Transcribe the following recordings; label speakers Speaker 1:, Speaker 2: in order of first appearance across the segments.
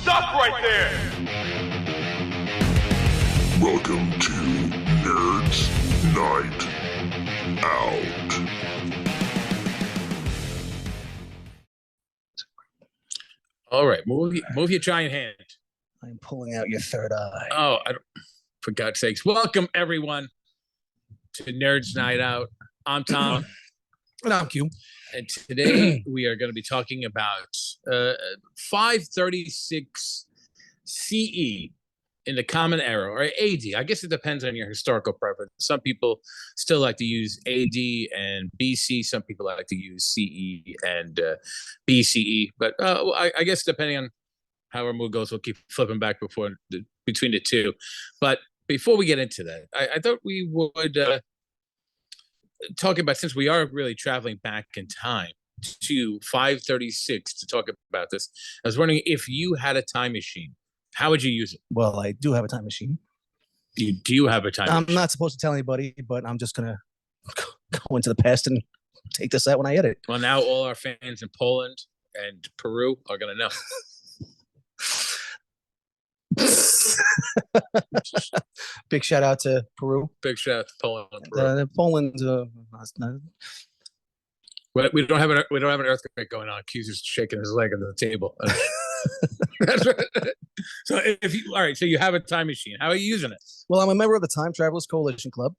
Speaker 1: Stop right there!
Speaker 2: Welcome to Nerds Night Out.
Speaker 3: All right, move your giant hand.
Speaker 4: I'm pulling out your third eye.
Speaker 3: Oh, for God's sakes. Welcome, everyone, to Nerds Night Out. I'm Tom.
Speaker 4: And I'm Q.
Speaker 3: And today we are going to be talking about 536 CE in the Common Era, or AD. I guess it depends on your historical preference. Some people still like to use AD and BC. Some people like to use CE and BCE. But I guess depending on how our mood goes, we'll keep flipping back between the two. But before we get into that, I thought we would talk about, since we are really traveling back in time to 536 to talk about this. I was wondering, if you had a time machine, how would you use it?
Speaker 4: Well, I do have a time machine.
Speaker 3: Do you have a time machine?
Speaker 4: I'm not supposed to tell anybody, but I'm just going to go into the past and take this out when I edit.
Speaker 3: Well, now all our fans in Poland and Peru are going to know.
Speaker 4: Big shout out to Peru.
Speaker 3: Big shout out to Poland and Peru.
Speaker 4: Poland.
Speaker 3: We don't have an earthquake going on. Q's just shaking his leg on the table. That's right. So so you have a time machine. How are you using it?
Speaker 4: Well, I'm a member of the Time Travelers Coalition Club.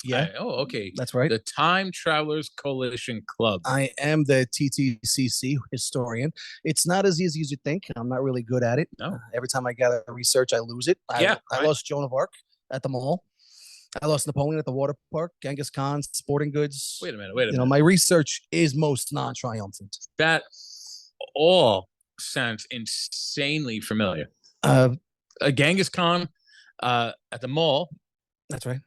Speaker 4: Yeah.
Speaker 3: Okay.
Speaker 4: That's right.
Speaker 3: The Time Travelers Coalition Club.
Speaker 4: I am the TTCC historian. It's not as easy as you think. I'm not really good at it.
Speaker 3: No.
Speaker 4: Every time I gather research, I lose it. I lost Joan of Arc at the mall. I lost Napoleon at the water park, Genghis Khan, sporting goods.
Speaker 3: Wait a minute.
Speaker 4: My research is most non-triumphant.
Speaker 3: That all sounds insanely familiar. Genghis Khan at the mall.
Speaker 4: That's right.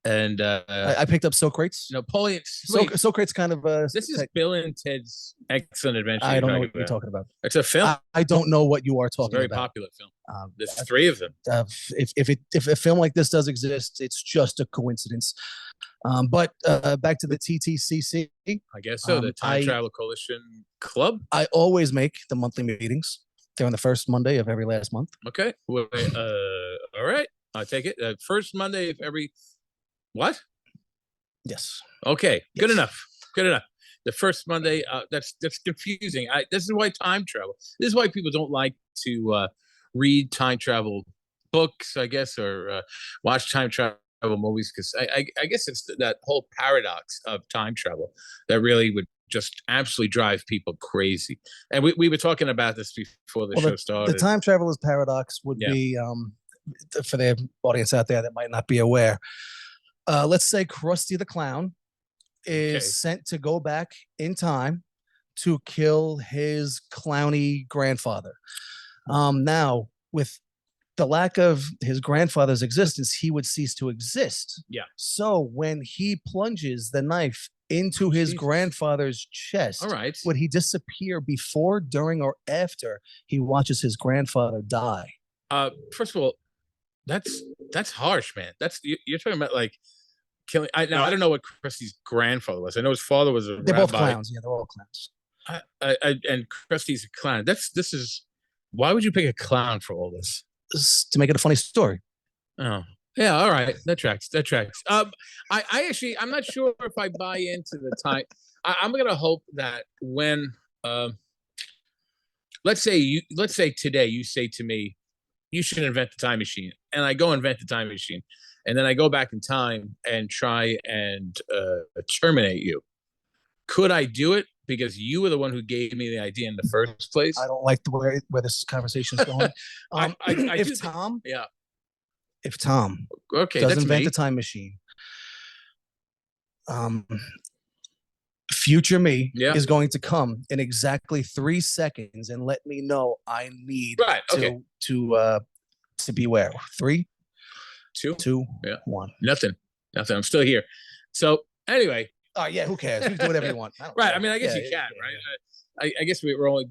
Speaker 3: And
Speaker 4: I picked up Socrates.
Speaker 3: Napoleon.
Speaker 4: Socrates kind of.
Speaker 3: This is Bill and Ted's Excellent Adventure.
Speaker 4: I don't know what you're talking about.
Speaker 3: It's a film.
Speaker 4: I don't know what you are talking about.
Speaker 3: It's a very popular film. There's three of them.
Speaker 4: If a film like this does exist, it's just a coincidence. But back to the TTCC.
Speaker 3: I guess so. The Time Travel Coalition Club.
Speaker 4: I always make the monthly meetings. They're on the first Monday of every last month.
Speaker 3: Okay. All right. I'll take it. First Monday of every. What?
Speaker 4: Yes.
Speaker 3: Okay.
Speaker 4: Yes.
Speaker 3: Good enough. The first Monday. That's confusing. This is why time travel. This is why people don't like to read time travel books, I guess, or watch time travel movies, because I guess it's that whole paradox of time travel that really would just absolutely drive people crazy. And we were talking about this before the show started.
Speaker 4: The time traveler's paradox would be, for the audience out there that might not be aware, let's say Krusty the Clown is sent to go back in time to kill his clowny grandfather. Now, with the lack of his grandfather's existence, he would cease to exist.
Speaker 3: Yeah.
Speaker 4: So when he plunges the knife into his grandfather's chest,
Speaker 3: all right,
Speaker 4: would he disappear before, during, or after he watches his grandfather die?
Speaker 3: First of all, that's harsh, man. You're talking about like killing. I don't know what Krusty's grandfather was. I know his father was a rabbi.
Speaker 4: They're both clowns. Yeah, they're all clowns.
Speaker 3: And Krusty's a clown. This is. Why would you pick a clown for all this?
Speaker 4: To make it a funny story.
Speaker 3: Oh, yeah. All right, that tracks. I'm not sure if I buy into the time. I'm gonna hope that when, let's say today you say to me, you should invent the time machine, and I go invent the time machine, and then I go back in time and try and terminate you. Could I do it? Because you were the one who gave me the idea in the first place.
Speaker 4: I don't like the way where this conversation is going. If Tom does invent a time machine, future me is going to come in exactly 3 seconds and let me know I need to beware. 3, 2, 1.
Speaker 3: Nothing. I'm still here. So anyway.
Speaker 4: Oh, yeah, who cares? You can do whatever you want.
Speaker 3: Right. I mean, I guess you can, right? I guess we were only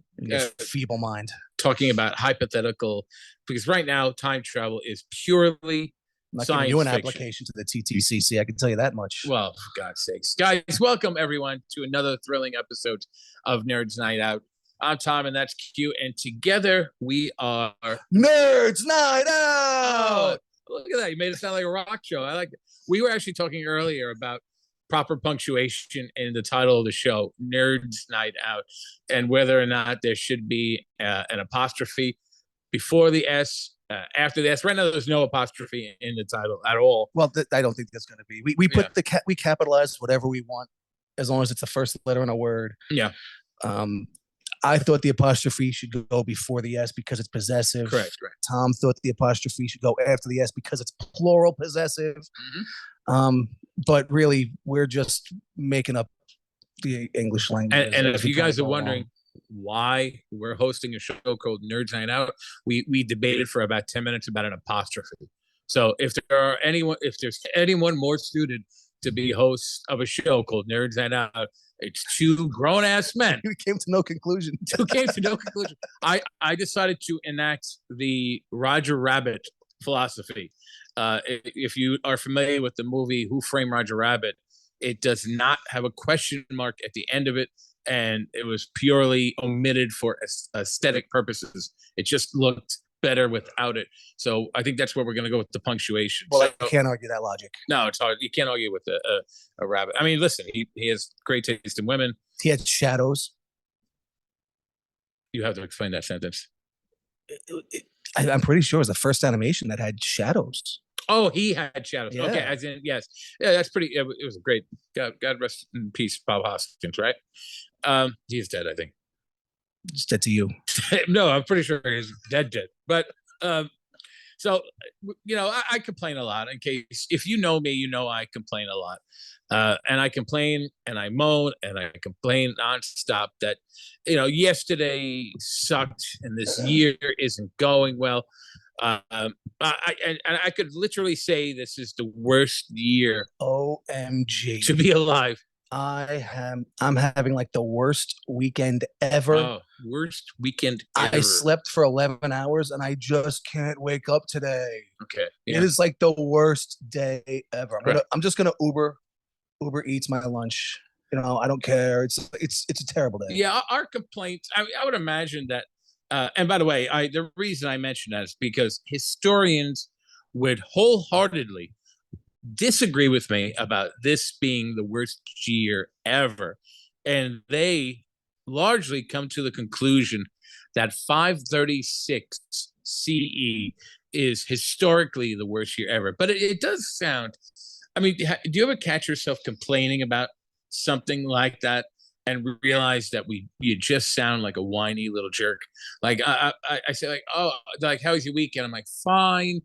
Speaker 4: feeble mind
Speaker 3: talking about hypothetical, because right now time travel is purely science
Speaker 4: you an
Speaker 3: fiction.
Speaker 4: Application to the TTCC, I can tell you that much.
Speaker 3: Well, for God's sakes. Guys, welcome everyone to another thrilling episode of Nerds Night Out. I'm Tom, and that's Q. And together we are
Speaker 4: Nerds Night
Speaker 3: Oh,
Speaker 4: Out.
Speaker 3: look at that! You made it sound like a rock show. I like it. We were actually talking earlier about proper punctuation in the title of the show, Nerds Night Out, and whether or not there should be an apostrophe before the S, after the S. Right now, there's no apostrophe in the title at all.
Speaker 4: Well, I don't think that's going to be. We put we capitalize whatever we want as long as it's the first letter in a word.
Speaker 3: Yeah.
Speaker 4: I thought the apostrophe should go before the S because it's possessive.
Speaker 3: Correct.
Speaker 4: Tom thought the apostrophe should go after the S because it's plural possessive. Mm-hmm. But really, we're just making up the English language.
Speaker 3: And if you guys are wondering why we're hosting a show called Nerds Night Out, we debated for about 10 minutes about an apostrophe. So if there's anyone more suited to be host of a show called Nerds Night Out, it's two grown-ass men.
Speaker 4: We came to no conclusion.
Speaker 3: I decided to enact the Roger Rabbit philosophy. If you are familiar with the movie Who Framed Roger Rabbit, it does not have a question mark at the end of it, and it was purely omitted for aesthetic purposes. It just looked better without it. So I think that's where we're going to go with the punctuation.
Speaker 4: Well, I can't argue that logic.
Speaker 3: No, it's hard. You can't argue with a rabbit. I mean, listen, he has great taste in women.
Speaker 4: He had shadows.
Speaker 3: You have to explain that sentence.
Speaker 4: I'm pretty sure it was the first animation that had shadows.
Speaker 3: Oh, he had shadows.
Speaker 4: Yeah.
Speaker 3: Okay, as in, yes. Yeah, that's pretty, it was a great, God rest in peace, Bob Hoskins, right? He's dead, I think.
Speaker 4: It's dead to you.
Speaker 3: No, I'm pretty sure he's dead. But so I complain a lot. In case if you know me, you know I complain a lot, and I complain and I moan and I complain nonstop that yesterday sucked and this year isn't going well. I could literally say this is the worst year.
Speaker 4: OMG.
Speaker 3: To be alive.
Speaker 4: I'm having like the worst weekend ever.
Speaker 3: Oh, worst weekend ever.
Speaker 4: I slept for 11 hours and I just can't wake up today.
Speaker 3: Okay. Yeah.
Speaker 4: It is like the worst day ever. I'm just gonna Uber Eats my lunch. I don't care. It's a terrible day.
Speaker 3: Yeah, our complaints. I would imagine that. And by the way, the reason I mention that is because historians would wholeheartedly disagree with me about this being the worst year ever, and they largely come to the conclusion that 536 CE is historically the worst year ever. But it does sound, I mean, do you ever catch yourself complaining about something like that and realize that you just sound like a whiny little jerk? Like I say, like, oh, like, how was your weekend? I'm like, fine.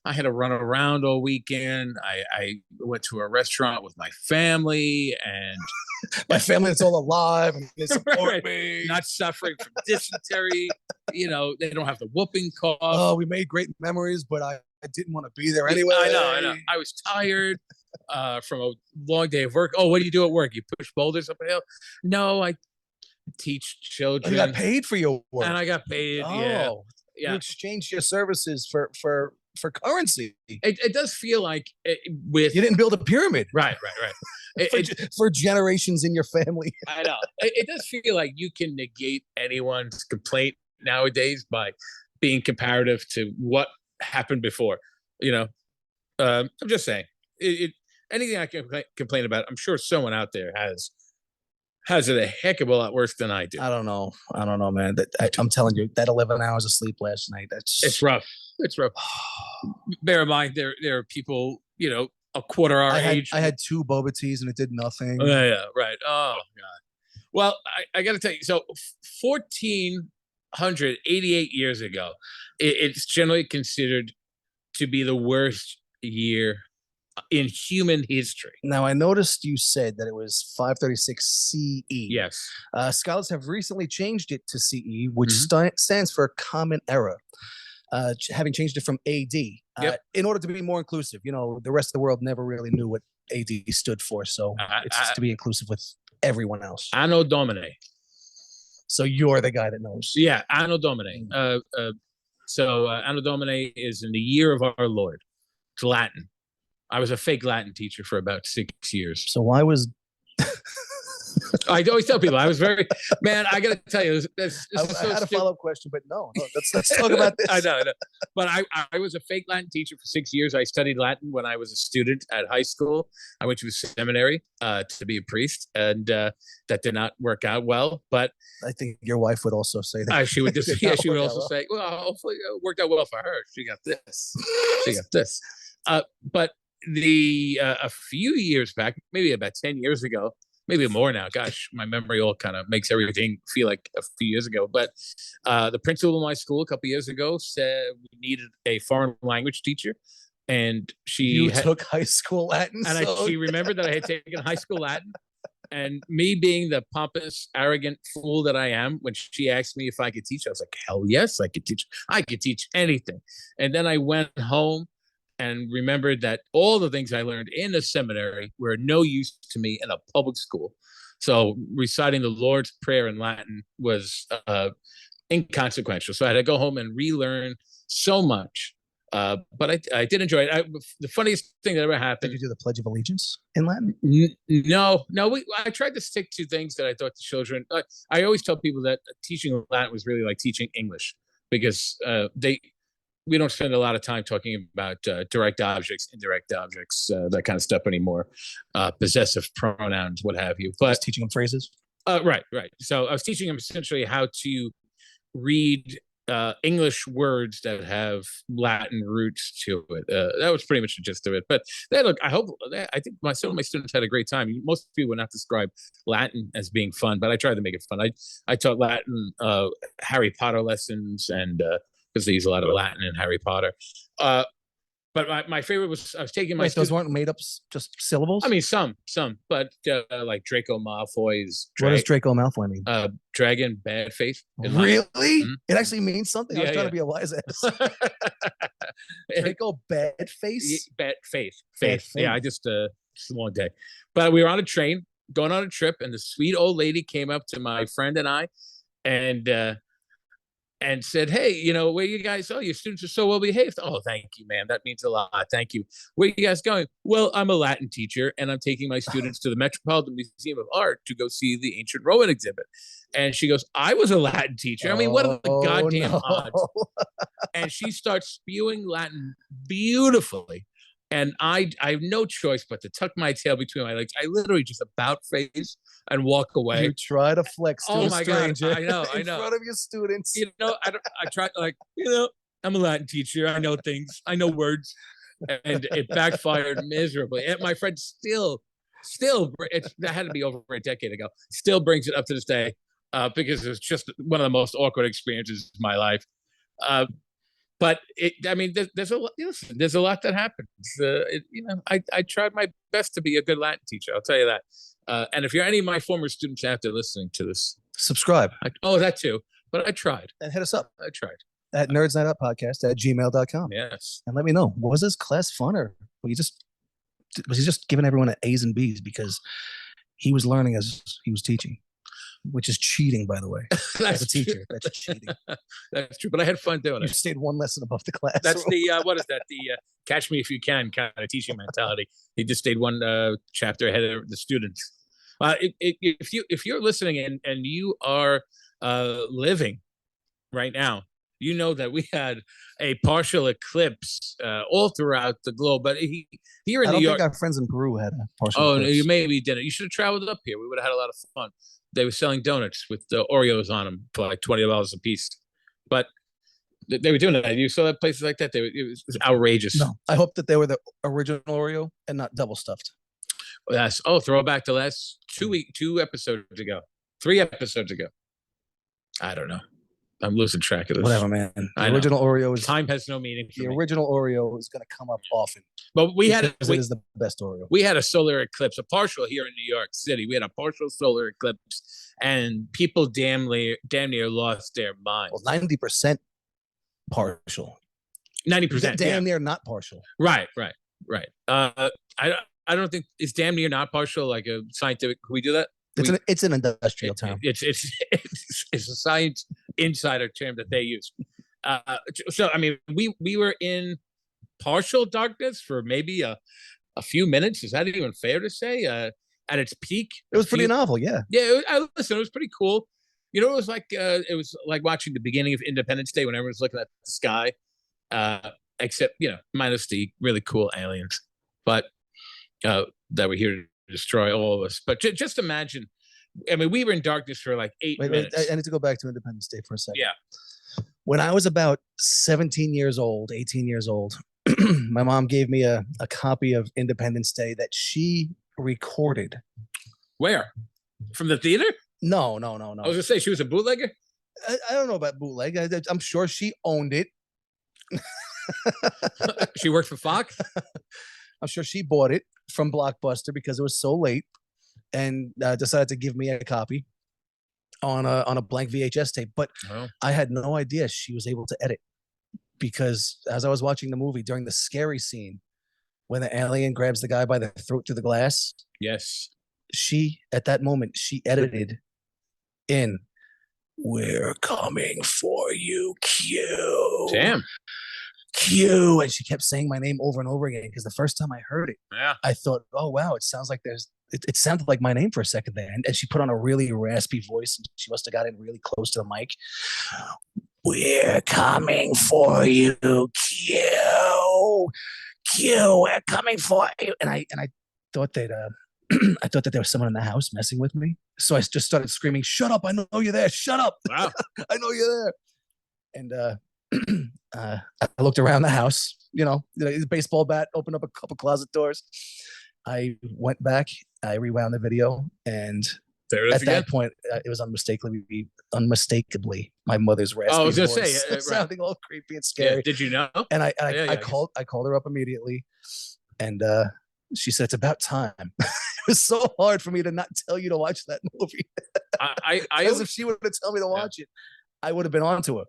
Speaker 3: I had to run around all weekend. I went to a restaurant with my family, and
Speaker 4: my family is all alive and they support me.
Speaker 3: Not suffering from dysentery. They don't have the whooping cough.
Speaker 4: Oh, we made great memories, but I didn't want to be there anyway.
Speaker 3: I know. I was tired from a long day of work. Oh, what do you do at work? You push boulders up a hill? No, I teach children.
Speaker 4: You got paid for your work.
Speaker 3: And I got paid,
Speaker 4: yeah.
Speaker 3: You
Speaker 4: exchanged your services for currency.
Speaker 3: It does feel like
Speaker 4: you didn't build a pyramid.
Speaker 3: Right.
Speaker 4: For generations in your family.
Speaker 3: I know. It does feel like you can negate anyone's complaint nowadays by being comparative to what happened before. I'm just saying. Anything I can complain about, I'm sure someone out there has it a heck of a lot worse than I do.
Speaker 4: I don't know, man. I'm telling you, that 11 hours of sleep last night,
Speaker 3: it's rough. It's rough. Bear in mind, there are people, a quarter our age.
Speaker 4: I had 2 boba teas and it did nothing.
Speaker 3: Yeah, right. Oh, God. Well, I got to tell you, so 1488 years ago, it's generally considered to be the worst year in human history.
Speaker 4: Now, I noticed you said that it was 536 CE.
Speaker 3: Yes.
Speaker 4: Scholars have recently changed it to CE, which stands for Common Era, having changed it from AD. In order to be more inclusive. The rest of the world never really knew what AD stood for, so it's just to be inclusive with everyone else.
Speaker 3: Anno Domini.
Speaker 4: So you're the guy that knows.
Speaker 3: Yeah, Anno Domini. So Anno Domini is in the year of our Lord. It's Latin. I was a fake Latin teacher for about 6 years.
Speaker 4: So why was
Speaker 3: I always tell people I was very, man, I got to tell you, this
Speaker 4: I,
Speaker 3: is
Speaker 4: I
Speaker 3: so
Speaker 4: had a
Speaker 3: stupid.
Speaker 4: follow-up question, but no. Let's talk about this.
Speaker 3: I know. But I was a fake Latin teacher for 6 years. I studied Latin when I was a student at high school. I went to a seminary to be a priest, and that did not work out well. But
Speaker 4: I think your wife would also say that.
Speaker 3: she would
Speaker 4: Did
Speaker 3: just,
Speaker 4: not
Speaker 3: she would
Speaker 4: work out
Speaker 3: also
Speaker 4: well.
Speaker 3: say, well, hopefully it worked out well for her. She got this. She got this. But a few years back, maybe about 10 years ago, maybe more now. Gosh, my memory all kind of makes everything feel like a few years ago. But the principal of my school a couple years ago said we needed a foreign language teacher, and she
Speaker 4: took high school Latin,
Speaker 3: and she remembered that I had taken high school Latin. And me being the pompous, arrogant fool that I am, when she asked me if I could teach, I was like, hell yes, I could teach. I could teach anything. And then I went home and remembered that all the things I learned in a seminary were no use to me in a public school. So reciting the Lord's Prayer in Latin was inconsequential. So I had to go home and relearn so much. But I did enjoy it. The funniest thing that ever happened.
Speaker 4: Did you do the Pledge of Allegiance in Latin?
Speaker 3: No. I tried to stick to things that I thought the children. I always tell people that teaching Latin was really like teaching English, because we don't spend a lot of time talking about direct objects, indirect objects, that kind of stuff anymore. Possessive pronouns, what have you. But
Speaker 4: just teaching them phrases.
Speaker 3: Right. So I was teaching them essentially how to read English words that have Latin roots to it. That was pretty much the gist of it. But look, I think some of my students had a great time. Most people would not describe Latin as being fun, but I tried to make it fun. I taught Latin Harry Potter lessons, and because they use a lot of Latin in Harry Potter. But my favorite was I was taking my.
Speaker 4: Those weren't made up just syllables.
Speaker 3: I mean, some, but like Draco Malfoy's.
Speaker 4: What does Draco Malfoy mean?
Speaker 3: Dragon, bad faith.
Speaker 4: Really? Mm-hmm. It actually means something. I was trying to be a wise ass. Draco, bad face.
Speaker 3: Bad faith. Yeah, I just it's a long day. But we were on a train going on a trip, and the sweet old lady came up to my friend and I, and said, hey, where you guys, your students are so well behaved. Oh, thank you, ma'am. That means a lot. Thank you. Where you guys going? Well, I'm a Latin teacher, and I'm taking my students to the Metropolitan Museum of Art to go see the ancient Roman exhibit. And she goes, I was a Latin teacher. I mean, what are the goddamn odds? And she starts spewing Latin beautifully. And I have no choice but to tuck my tail between my legs. I literally just about face and walk away.
Speaker 4: You try to flex to a stranger.
Speaker 3: God, I know.
Speaker 4: In front of your students.
Speaker 3: I try, I'm a Latin teacher. I know things. I know words. And it backfired miserably. And my friend still, that had to be over a decade ago, still brings it up to this day, because it was just one of the most awkward experiences of my life. But there's a lot that happens. I tried my best to be a good Latin teacher. I'll tell you that. And if you're any of my former students out there listening to this,
Speaker 4: subscribe.
Speaker 3: That too. But I tried.
Speaker 4: And hit us up.
Speaker 3: I tried.
Speaker 4: At nerdsNightOutPodcast@gmail.com.
Speaker 3: Yes.
Speaker 4: And let me know, was this class fun, or was he just giving everyone A's and B's because he was learning as he was teaching? Which is cheating, by the way. As a teacher, that's cheating.
Speaker 3: That's true, but I had fun doing it.
Speaker 4: You stayed one lesson above the class.
Speaker 3: That's the what is that? The catch me if you can kind of teaching mentality. He just stayed one chapter ahead of the students. If you're listening and you are living right now, you know that we had a partial eclipse all throughout the globe. But here in New York,
Speaker 4: I don't think our friends in Peru had a partial eclipse.
Speaker 3: No, you maybe didn't. You should have traveled up here. We would have had a lot of fun. They were selling donuts with the Oreos on them for like $20 a piece. But they were doing that. You saw that places like that. It was outrageous.
Speaker 4: No, I hope that they were the original Oreo and not double stuffed.
Speaker 3: Yes. Oh, throwback to last 2 episodes ago, 3 episodes ago. I don't know. I'm losing track of this.
Speaker 4: Whatever, man. The original Oreo is
Speaker 3: time has no meaning.
Speaker 4: The original Oreo is going to come up often.
Speaker 3: But it
Speaker 4: is the best Oreo.
Speaker 3: We had a solar eclipse, a partial here in New York City. We had a partial solar eclipse, and people damn near lost their minds.
Speaker 4: Well, 90% partial.
Speaker 3: 90%.
Speaker 4: Damn near not partial.
Speaker 3: Right. I don't think it's damn near not partial like a scientific. Can we do that?
Speaker 4: It's an industrial term.
Speaker 3: It's a science insider term that they use. So I mean, we were in partial darkness for maybe a few minutes. Is that even fair to say? at its peak.
Speaker 4: It was pretty novel, yeah.
Speaker 3: Yeah, it was pretty cool. You know, it was like watching the beginning of Independence Day when everyone's looking at the sky, except minus the really cool aliens, but that were here to destroy all of us. But just imagine. I mean, we were in darkness for like 8 minutes.
Speaker 4: I need to go back to Independence Day for a second.
Speaker 3: Yeah.
Speaker 4: When I was about 18 years old, my mom gave me a copy of Independence Day that she recorded.
Speaker 3: Where? From the theater?
Speaker 4: No.
Speaker 3: I was gonna say she was a bootlegger.
Speaker 4: I don't know about bootleg. I'm sure she owned it.
Speaker 3: She worked for Fox.
Speaker 4: I'm sure she bought it from Blockbuster because it was so late, and decided to give me a copy on a blank VHS tape. But I had no idea she was able to edit, because as I was watching the movie during the scary scene when the alien grabs the guy by the throat through the glass,
Speaker 3: yes,
Speaker 4: at that moment she edited in, "We're coming for you, Q."
Speaker 3: Damn.
Speaker 4: Q, and she kept saying my name over and over again, because the first time I heard it, I thought, oh wow, it sounds like it sounded like my name for a second there. And she put on a really raspy voice, and she must have got in really close to the mic. "We're coming for you, Q. Q, we're coming for you." And I thought that I thought that there was someone in the house messing with me. So I just started screaming, "Shut up, I know you're there. Shut up."
Speaker 3: Wow.
Speaker 4: I know you're there. And I looked around the house, the baseball bat, opened up a couple closet doors. I went back, I rewound the video, and at that point, it was unmistakably my mother's raspy voice.
Speaker 3: I was going to say,
Speaker 4: sounding all creepy and scary.
Speaker 3: Yeah, did you know?
Speaker 4: And I called her up immediately, and she said, "It's about time." It was so hard for me to not tell you to watch that movie. Because if she would have told me to watch it, I would have been onto her.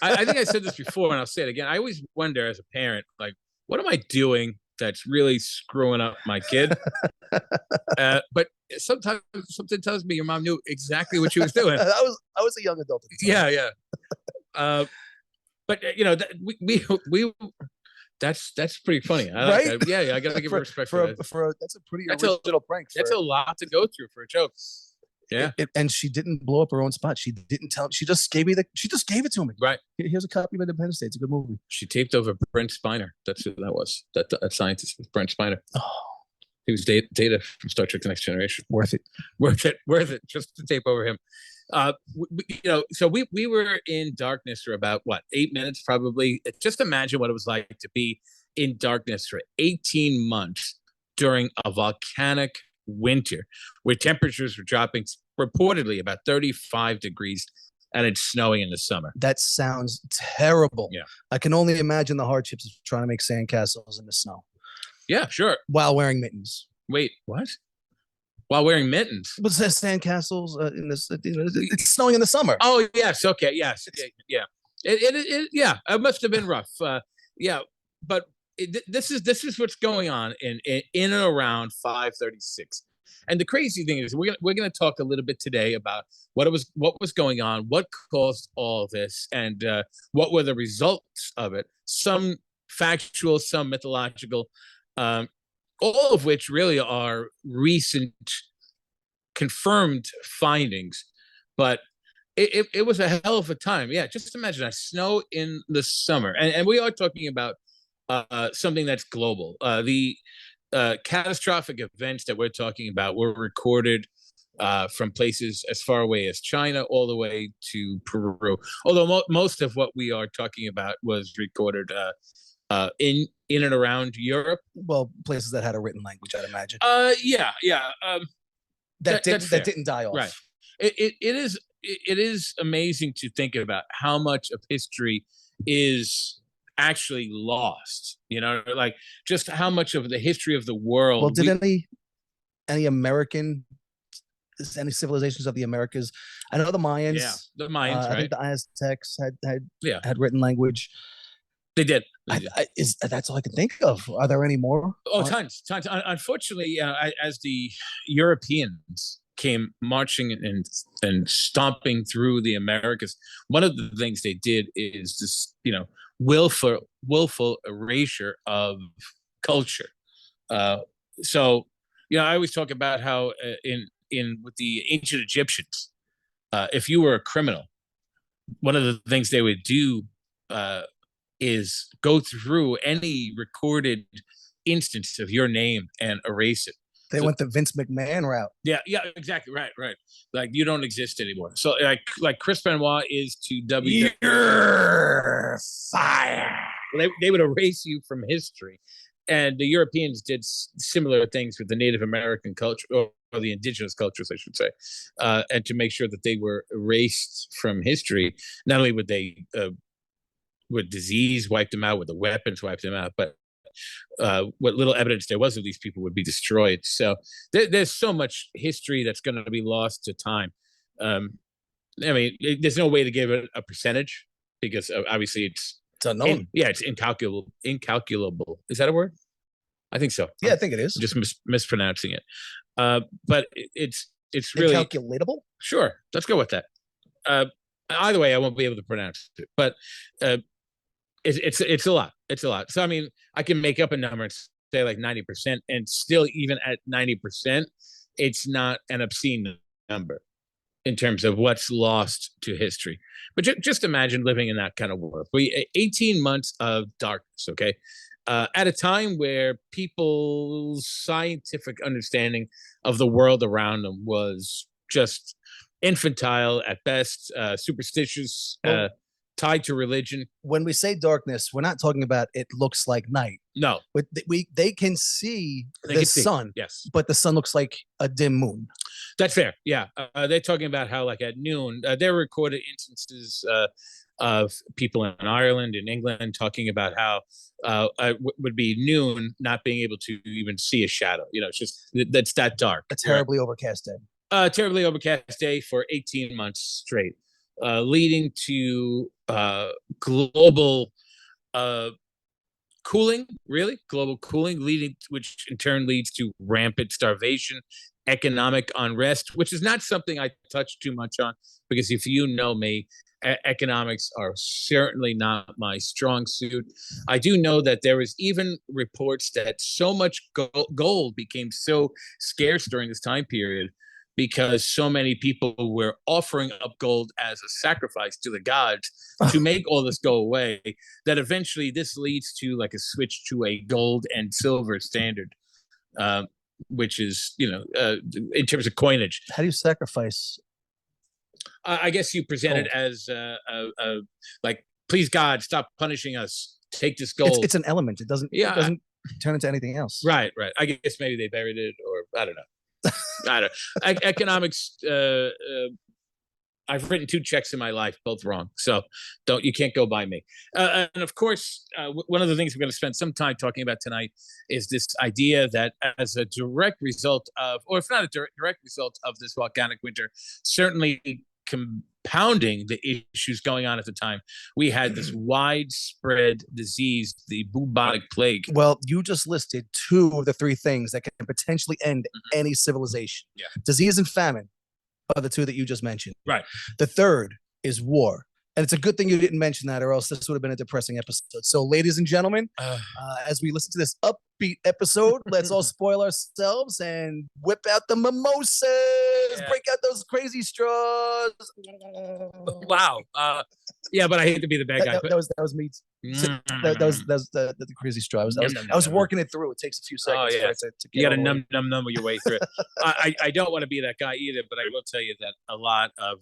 Speaker 3: I think I said this before, and I'll say it again. I always wonder as a parent, like, what am I doing that's really screwing up my kid? But sometimes something tells me your mom knew exactly what she was doing.
Speaker 4: I was a young adult.
Speaker 3: Yeah. But we that's pretty funny.
Speaker 4: Right?
Speaker 3: Like that. Yeah, I gotta give her respect for that.
Speaker 4: That's a pretty original prank.
Speaker 3: That's a lot to go through for a joke. Yeah,
Speaker 4: and she didn't blow up her own spot. She didn't tell. She just gave it to me.
Speaker 3: Right.
Speaker 4: Here's a copy of Independence Day. It's a good movie.
Speaker 3: She taped over Brent Spiner. That's who that was. That scientist was Brent Spiner. Oh, he was Data from Star Trek: The Next Generation.
Speaker 4: Worth it.
Speaker 3: Just to tape over him. So we were in darkness for about 8 minutes, probably. Just imagine what it was like to be in darkness for 18 months during a volcanic winter where temperatures were dropping reportedly about 35 degrees, and it's snowing in the summer.
Speaker 4: That sounds terrible.
Speaker 3: Yeah.
Speaker 4: I can only imagine the hardships of trying to make sandcastles in the snow.
Speaker 3: Yeah, sure.
Speaker 4: While wearing mittens.
Speaker 3: Wait, what? While wearing mittens?
Speaker 4: But it says sandcastles in this. It's snowing in the summer.
Speaker 3: Oh yes, okay, yes, yeah. It must have been rough. But this is what's going on in and around 536. And the crazy thing is, we're gonna talk a little bit today about what was going on, what caused all this, and what were the results of it. Some factual, some mythological, all of which really are recent confirmed findings. But it was a hell of a time. Yeah, just imagine snow in the summer, and we are talking about something that's global. The catastrophic events that we're talking about were recorded from places as far away as China all the way to Peru. Although most of what we are talking about was recorded in and around Europe.
Speaker 4: Well, places that had a written language, I'd imagine. That didn't die off.
Speaker 3: Right. It is amazing to think about how much of history is actually lost, like just how much of the history of the world.
Speaker 4: Well, did any civilizations of the Americas? I know the Mayans.
Speaker 3: Yeah, the Mayans. Right.
Speaker 4: I think the Aztecs had written language.
Speaker 3: They did.
Speaker 4: That's all I can think of. Are there any more?
Speaker 3: Oh, tons. Unfortunately, as the Europeans came marching and stomping through the Americas, one of the things they did is this, willful erasure of culture. So I always talk about how in with the ancient Egyptians, if you were a criminal, one of the things they would do is go through any recorded instance of your name and erase it.
Speaker 4: They went the Vince McMahon route.
Speaker 3: Yeah, exactly. Right. Like you don't exist anymore. So like Chris Benoit is to WWE.
Speaker 4: You're fire.
Speaker 3: They would erase you from history. And the Europeans did similar things with the Native American culture, or the indigenous cultures, I should say, and to make sure that they were erased from history. Not only would they, with disease wipe them out, with the weapons wipe them out, but what little evidence there was of these people would be destroyed. So there's so much history that's going to be lost to time. I mean, there's no way to give it a percentage because obviously it's
Speaker 4: unknown.
Speaker 3: It's incalculable. Incalculable. Is that a word? I think so.
Speaker 4: Yeah, I think it is.
Speaker 3: I'm just mispronouncing it. But it's really
Speaker 4: incalculatable.
Speaker 3: Sure, let's go with that. Either way, I won't be able to pronounce it, but it's a lot. It's a lot. So I mean, I can make up a number and say like 90%, and still, even at 90%, it's not an obscene number in terms of what's lost to history. But just imagine living in that kind of world. 18 months of darkness, okay? At a time where people's scientific understanding of the world around them was just infantile at best, superstitious, tied to religion.
Speaker 4: When we say darkness, we're not talking about it looks like night.
Speaker 3: No.
Speaker 4: But they can see the sun.
Speaker 3: Yes.
Speaker 4: But the sun looks like a dim moon.
Speaker 3: That's fair. Yeah. They're talking about how, like, at noon, there were recorded instances of people in Ireland and England talking about how would be noon not being able to even see a shadow. It's just that's that dark.
Speaker 4: A terribly overcast day.
Speaker 3: Terribly overcast day for 18 months straight, leading to global cooling, which in turn leads to rampant starvation, economic unrest, which is not something I touch too much on, because if you know me, economics are certainly not my strong suit. I do know that there was even reports that so much gold became so scarce during this time period because so many people were offering up gold as a sacrifice to the gods to make all this go away, that eventually this leads to like a switch to a gold and silver standard, which is, in terms of coinage.
Speaker 4: How do you sacrifice?
Speaker 3: I guess you present it as like, please God, stop punishing us. Take this gold.
Speaker 4: It's an element. It doesn't turn into anything else.
Speaker 3: Right. I guess maybe they buried it, or I don't know. Economics. I've written 2 checks in my life, both wrong. So you can't go by me. And of course, one of the things we're going to spend some time talking about tonight is this idea that as a direct result of, or if not a direct result of this volcanic winter, certainly compounding the issues going on at the time, we had this widespread disease, the bubonic plague.
Speaker 4: Well, you just listed 2 of the 3 things that can potentially end any civilization.
Speaker 3: Yeah.
Speaker 4: Disease and famine are the 2 that you just mentioned.
Speaker 3: Right.
Speaker 4: The third is war. And it's a good thing you didn't mention that, or else this would have been a depressing episode. So, ladies and gentlemen, as we listen to this upbeat episode, let's all spoil ourselves and whip out the mimosas, break out those crazy straws.
Speaker 3: Wow. Yeah, but I hate to be the bad guy.
Speaker 4: That was me. That was the crazy straw. I was working it through. It takes a few seconds.
Speaker 3: Oh, yeah.
Speaker 4: To
Speaker 3: you got to numb your way through it. I don't want to be that guy either, but I will tell you that a lot of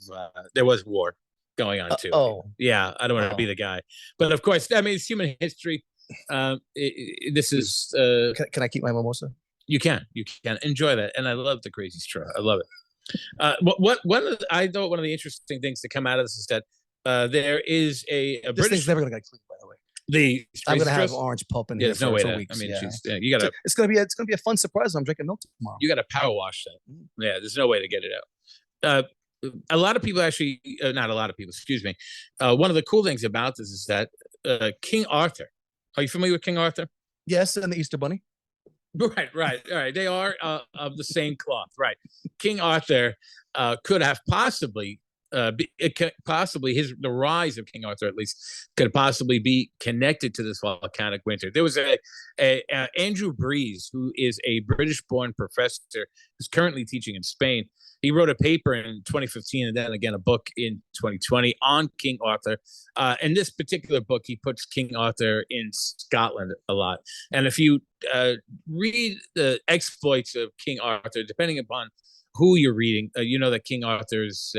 Speaker 3: there was war going on too. Yeah, I don't want to be the guy, but of course, I mean, it's human history. This is.
Speaker 4: Can I keep my mimosa?
Speaker 3: You can enjoy that, and I love the crazy straw. I love it. One of the interesting things to come out of this is that there is a
Speaker 4: this
Speaker 3: British.
Speaker 4: Thing's never gonna get clean, by the way.
Speaker 3: I'm
Speaker 4: gonna have orange pulp in here
Speaker 3: for
Speaker 4: weeks.
Speaker 3: I mean, you gotta.
Speaker 4: It's gonna be a fun surprise when I'm drinking milk tomorrow.
Speaker 3: You gotta power wash that. Yeah, there's no way to get it out. A lot of people actually, not a lot of people, excuse me. One of the cool things about this is that King Arthur. Are you familiar with King Arthur?
Speaker 4: Yes, and the Easter Bunny.
Speaker 3: Right. All right. They are of the same cloth. Right. King Arthur could have possibly it could possibly the rise of King Arthur at least could possibly be connected to this volcanic winter. There was a Andrew Breeze, who is a British-born professor who's currently teaching in Spain. He wrote a paper in 2015 and then again a book in 2020 on King Arthur. In this particular book, he puts King Arthur in Scotland a lot. And if you read the exploits of King Arthur, depending upon who you're reading, you know that King Arthur's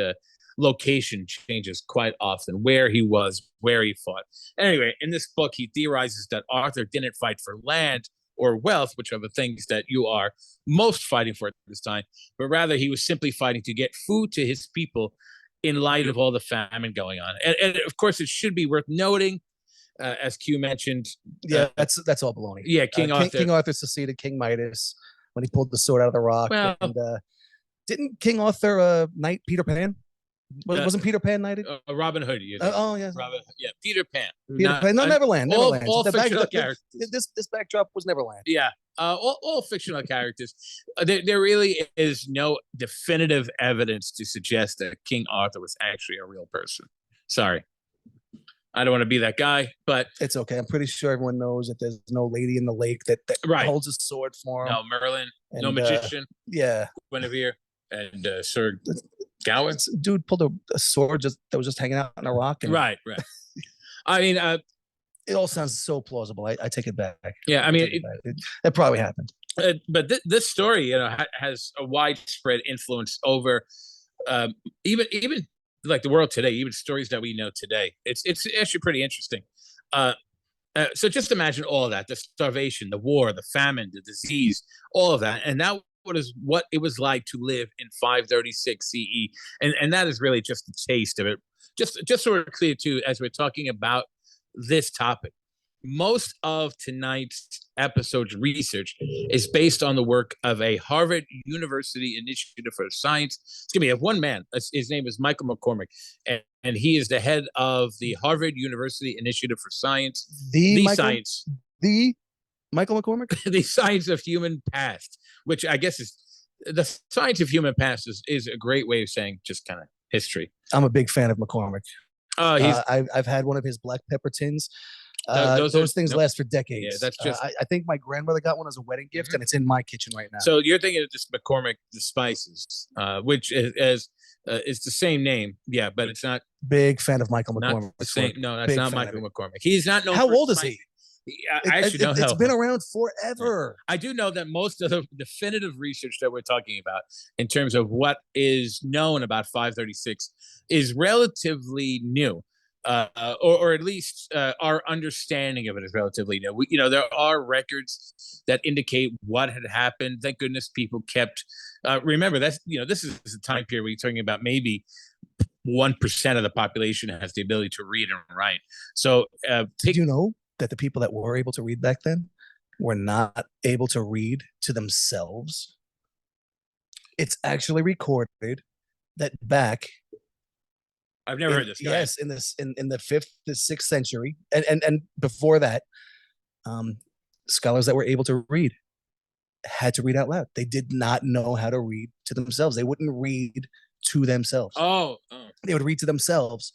Speaker 3: location changes quite often, where he was, where he fought. Anyway, in this book, he theorizes that Arthur didn't fight for land or wealth, which are the things that you are most fighting for at this time, but rather he was simply fighting to get food to his people in light of all the famine going on. And of course, it should be worth noting, as Q mentioned.
Speaker 4: That's all baloney.
Speaker 3: Yeah, King
Speaker 4: Arthur succeeded King Midas when he pulled the sword out of the rock.
Speaker 3: Well,
Speaker 4: and, didn't King Arthur knight Peter Pan? Wasn't Peter Pan knighted?
Speaker 3: Robin Hood.
Speaker 4: Yeah.
Speaker 3: Peter Pan.
Speaker 4: No, Neverland.
Speaker 3: All fictional characters.
Speaker 4: This backdrop was Neverland.
Speaker 3: Yeah. All fictional characters. There really is no definitive evidence to suggest that King Arthur was actually a real person. Sorry. I don't want to be that guy, but
Speaker 4: it's okay. I'm pretty sure everyone knows that there's no lady in the lake that holds a sword for him.
Speaker 3: No Merlin, no magician. Guinevere and Sir Gawain.
Speaker 4: Dude pulled a sword that was just hanging out on a rock.
Speaker 3: Right. I mean,
Speaker 4: it all sounds so plausible. I take it back.
Speaker 3: Yeah, I mean,
Speaker 4: it probably happened.
Speaker 3: But this story, has a widespread influence over even like the world today, even stories that we know today. It's actually pretty interesting. So just imagine all of that: the starvation, the war, the famine, the disease, all of that, and that what it was like to live in 536 CE, and that is really just a taste of it. Just so we're clear too, as we're talking about this topic, most of tonight's episode's research is based on the work of a Harvard University Initiative for Science. It's gonna be one man. His name is Michael McCormick, and he is the head of the Harvard University Initiative for Science. The Michael McCormick, the science of human past, which I guess is the science of human past is a great way of saying just kind of history.
Speaker 4: I'm a big fan of McCormick. I've had one of his black pepper tins. Those things last for decades.
Speaker 3: Yeah, that's just.
Speaker 4: I think my grandmother got one as a wedding gift, and it's in my kitchen right now.
Speaker 3: So you're thinking of just McCormick the Spices, which is the same name. Yeah, but it's not.
Speaker 4: Big fan of Michael McCormick.
Speaker 3: Not the same. No, that's not Michael McCormick. He's not known.
Speaker 4: How old is he?
Speaker 3: I actually don't know.
Speaker 4: It's been around forever.
Speaker 3: I do know that most of the definitive research that we're talking about in terms of what is known about 536 is relatively new, or at least our understanding of it is relatively new. There are records that indicate what had happened. Thank goodness people kept. Remember, this is a time period where you're talking about maybe 1% of the population has the ability to read and write. So,
Speaker 4: did you know that the people that were able to read back then were not able to read to themselves? It's actually recorded that back.
Speaker 3: I've never heard this.
Speaker 4: Yes, in the 5th to 6th century, and before that, scholars that were able to read had to read out loud. They did not know how to read to themselves. They wouldn't read to themselves. They would read to themselves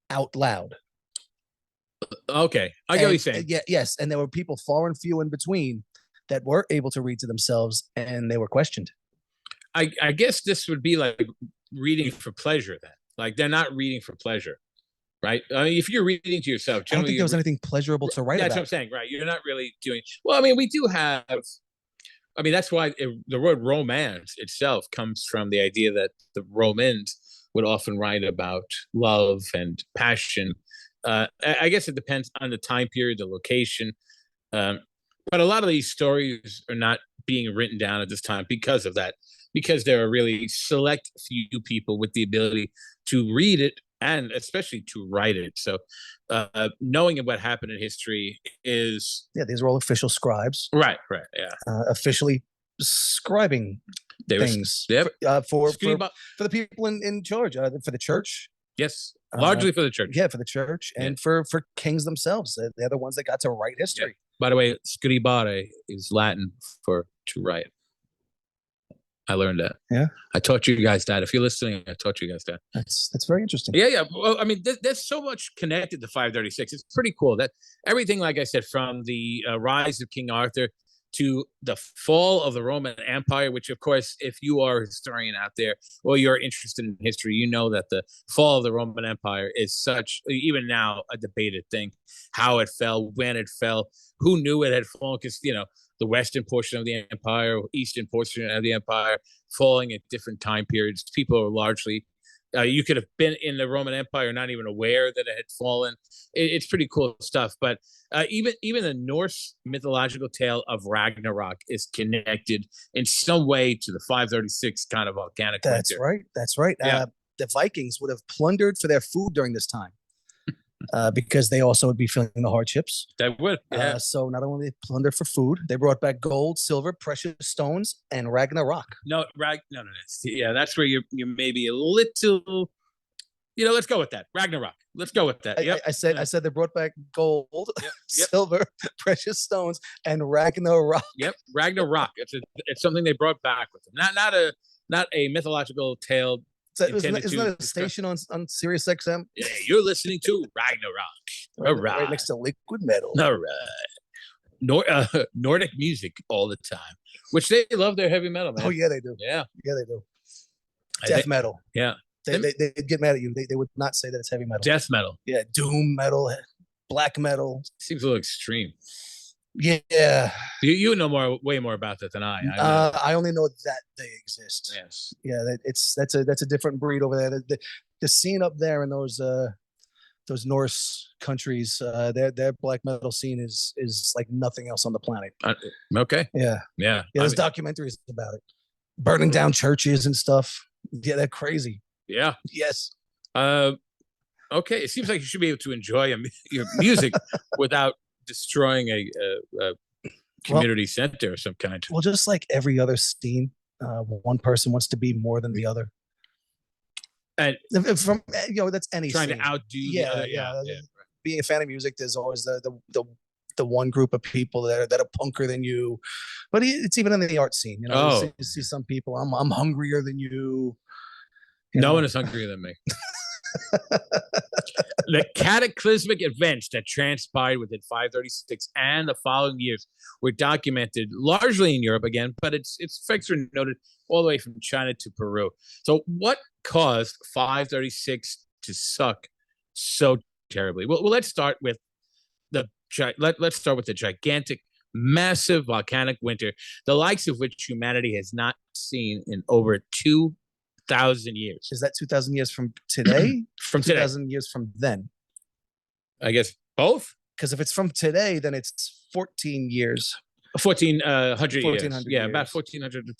Speaker 4: out loud.
Speaker 3: Okay, I get what you're saying.
Speaker 4: Yes, and there were people far and few in between that were able to read to themselves, and they were questioned.
Speaker 3: I guess this would be like reading for pleasure then. Like they're not reading for pleasure, right? I mean, if you're reading to yourself,
Speaker 4: I don't think there was anything pleasurable to write about.
Speaker 3: That's what I'm saying, right? You're not really doing. Well, I mean, we do have. I mean, that's why the word romance itself comes from the idea that the Romans would often write about love and passion. I guess it depends on the time period, the location. But a lot of these stories are not being written down at this time because of that, because there are really select few people with the ability to read it and especially to write it. So knowing what happened in history is...
Speaker 4: Yeah, these are all official scribes.
Speaker 3: Right, yeah.
Speaker 4: Officially scribing things for the people in charge, for the church.
Speaker 3: Yes, largely for the church.
Speaker 4: Yeah, for the church and for kings themselves. They're the ones that got to write history.
Speaker 3: Yeah. By the way, scribare is Latin for to write. I learned that.
Speaker 4: Yeah.
Speaker 3: I taught you guys that. If you're listening, I taught you guys that.
Speaker 4: That's very interesting.
Speaker 3: Yeah. Well, I mean, there's so much connected to 536. It's pretty cool. That everything, like I said, from the rise of King Arthur to the fall of the Roman Empire, which, of course, if you are a historian out there or you're interested in history, you know that the fall of the Roman Empire is such, even now, a debated thing. How it fell, when it fell, who knew it had fallen, because, the western portion of the empire, eastern portion of the empire, falling at different time periods. People are largely, you could have been in the Roman Empire not even aware that it had fallen. It's pretty cool stuff. But even the Norse mythological tale of Ragnarok is connected in some way to the 536 kind of volcanic winter.
Speaker 4: That's right.
Speaker 3: Yeah.
Speaker 4: The Vikings would have plundered for their food during this time. Because they also would be feeling the hardships.
Speaker 3: They would, yeah.
Speaker 4: So not only they plundered for food, they brought back gold, silver, precious stones, and Ragnarok.
Speaker 3: No. Yeah, that's where you may be a little. Let's go with that. Ragnarok. Let's go with that. Yep.
Speaker 4: I said they brought back gold, silver, precious stones, and Ragnarok.
Speaker 3: Yep, Ragnarok. It's something they brought back with them. Not a mythological tale.
Speaker 4: Isn't that a station on Sirius XM?
Speaker 3: Yeah, you're listening to Ragnarok. All right.
Speaker 4: Right next to Liquid Metal.
Speaker 3: All right. Nordic music all the time, which they love their heavy metal, man.
Speaker 4: Oh, yeah, they do.
Speaker 3: Yeah,
Speaker 4: they do. Death metal.
Speaker 3: Yeah.
Speaker 4: They'd get mad at you. They would not say that it's heavy metal.
Speaker 3: Death metal.
Speaker 4: Yeah, doom metal, black metal.
Speaker 3: Seems a little extreme.
Speaker 4: Yeah.
Speaker 3: You know way more about that than I.
Speaker 4: I only know that they exist.
Speaker 3: Yes.
Speaker 4: Yeah, that's a different breed over there. The scene up there in those Norse countries, their black metal scene is like nothing else on the planet.
Speaker 3: Okay.
Speaker 4: Yeah. There's documentaries about it, burning down churches and stuff. Yeah, they're crazy.
Speaker 3: Yeah.
Speaker 4: Yes.
Speaker 3: Okay. It seems like you should be able to enjoy your music without destroying a community center of some kind.
Speaker 4: Well, just like every other scene, one person wants to be more than the other.
Speaker 3: And
Speaker 4: from that's any
Speaker 3: trying
Speaker 4: scene.
Speaker 3: To outdo the other. Yeah.
Speaker 4: Being a fan of music, there's always the one group of people that are punker than you. But it's even in the art scene. You see some people. I'm hungrier than you.
Speaker 3: No one is hungrier than me. The cataclysmic events that transpired within 536 and the following years were documented largely in Europe again, but its effects are noted all the way from China to Peru. So what caused 536 to suck so terribly? Well, let's start with let's start with the gigantic, massive volcanic winter, the likes of which humanity has not seen in over 2,000 years.
Speaker 4: Is that 2,000 years from today?
Speaker 3: From
Speaker 4: 2,000 years from then?
Speaker 3: I guess both.
Speaker 4: Because if it's from today, then it's 14 years.
Speaker 3: 1,400 years. Yeah,
Speaker 4: years.
Speaker 3: About 1,400 to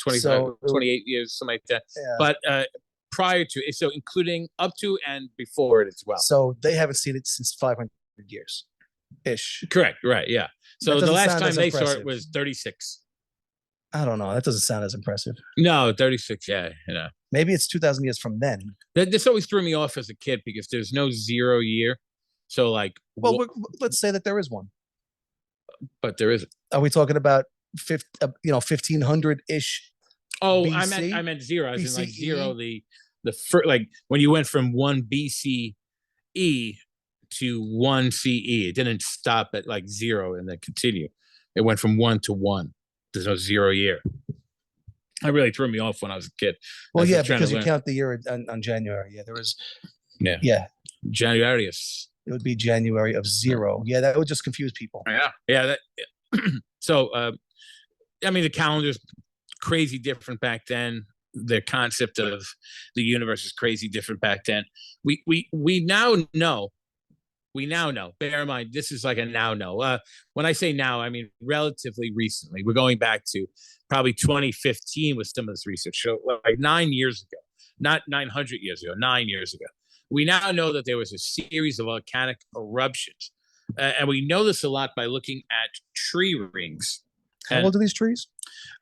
Speaker 3: 28 years, something like that. Yeah. But prior to it, so including up to and before it as well.
Speaker 4: So they haven't seen it since 500 years ish.
Speaker 3: Correct. Right. Yeah. So the last time they saw it was 36.
Speaker 4: I don't know. That doesn't sound as impressive.
Speaker 3: No, 36. Yeah.
Speaker 4: Maybe it's 2,000 years from then.
Speaker 3: This always threw me off as a kid because there's no 0 year. So
Speaker 4: well, let's say that there is one.
Speaker 3: But there isn't.
Speaker 4: Are we talking about 1,500 ish?
Speaker 3: Oh,
Speaker 4: BC?
Speaker 3: I meant zero. As in like
Speaker 4: BCE?
Speaker 3: Zero. The first, like when you went from 1 BCE to 1 CE, it didn't stop at like 0 and then continue. It went from 1 to 1. There's no 0 year. It really threw me off when I was a kid.
Speaker 4: Well, yeah, because you count the year on January. Yeah, there was.
Speaker 3: Yeah. Januarius.
Speaker 4: It would be January of 0. Yeah, that would just confuse people.
Speaker 3: Yeah. So, I mean, the calendar's crazy different back then. The concept of the universe is crazy different back then. We now know. Bear in mind, this is like a now know. When I say now, I mean relatively recently. We're going back to probably 2015 with some of this research. So, like 9 years ago, not 900 years ago, 9 years ago. We now know that there was a series of volcanic eruptions. And we know this a lot by looking at tree rings.
Speaker 4: How old are these trees?